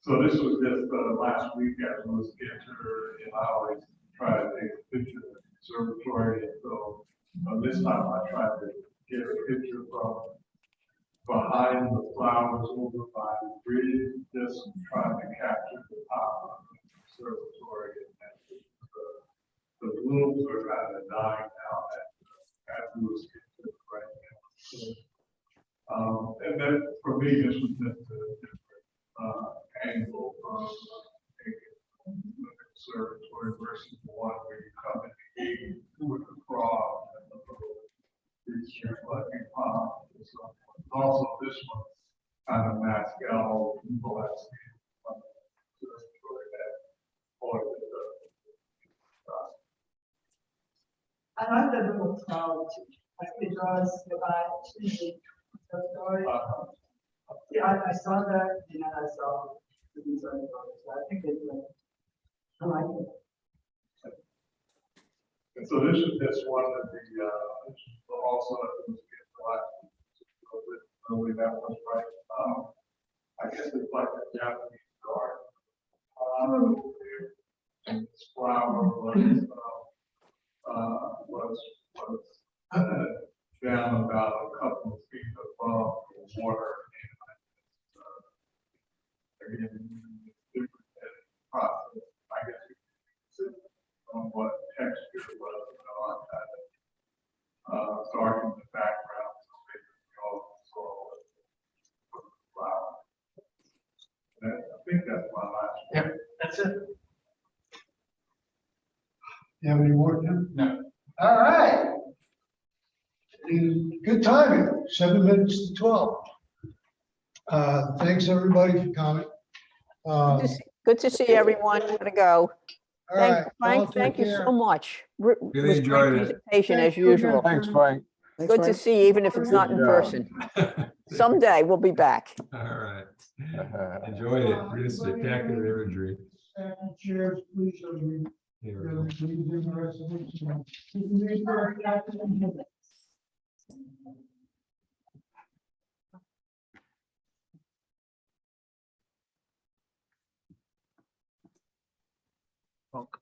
So this was just last week as I was getting her, and I always try to take a picture of the observatory. And so this time I tried to get a picture from behind the flowers over by the bridge, just trying to capture the top of the observatory. And the blooms are kind of dying out as we was getting to it right now. So, and then for me, this was just a different angle from the observatory versus the one where you come in the gate with the frog and the little reflecting pond. So also this one kind of masked out all the people that see from the observatory that point at the I like the little cloud too. I think it draws the eye to the story. Yeah, I saw that, and then I saw the design. So I think it's I like it. And so this is just one of the, also it was getting a lot, really that was right. I guess it's like a Japanese garden. And this flower was down about a couple of feet above the water. And again, different process. I guess you can see on what texture was and all that. Darken the background so basically all the soil was flower. I think that's my last. Yep, that's it. You have any more, Tim? No. All right. Good timing, 7 minutes to 12. Thanks, everybody, for coming. Good to see everyone. Gotta go. All right, Frank, thank you so much. It Really was enjoyed great it. presentation as usual. Thanks, Frank. Thanks, Good to Frank. see, even if it's not in Good job. person. Someday we'll be back. All right. Enjoyed it. Really spectacular imagery. Chairs, please. Here we go. Welcome.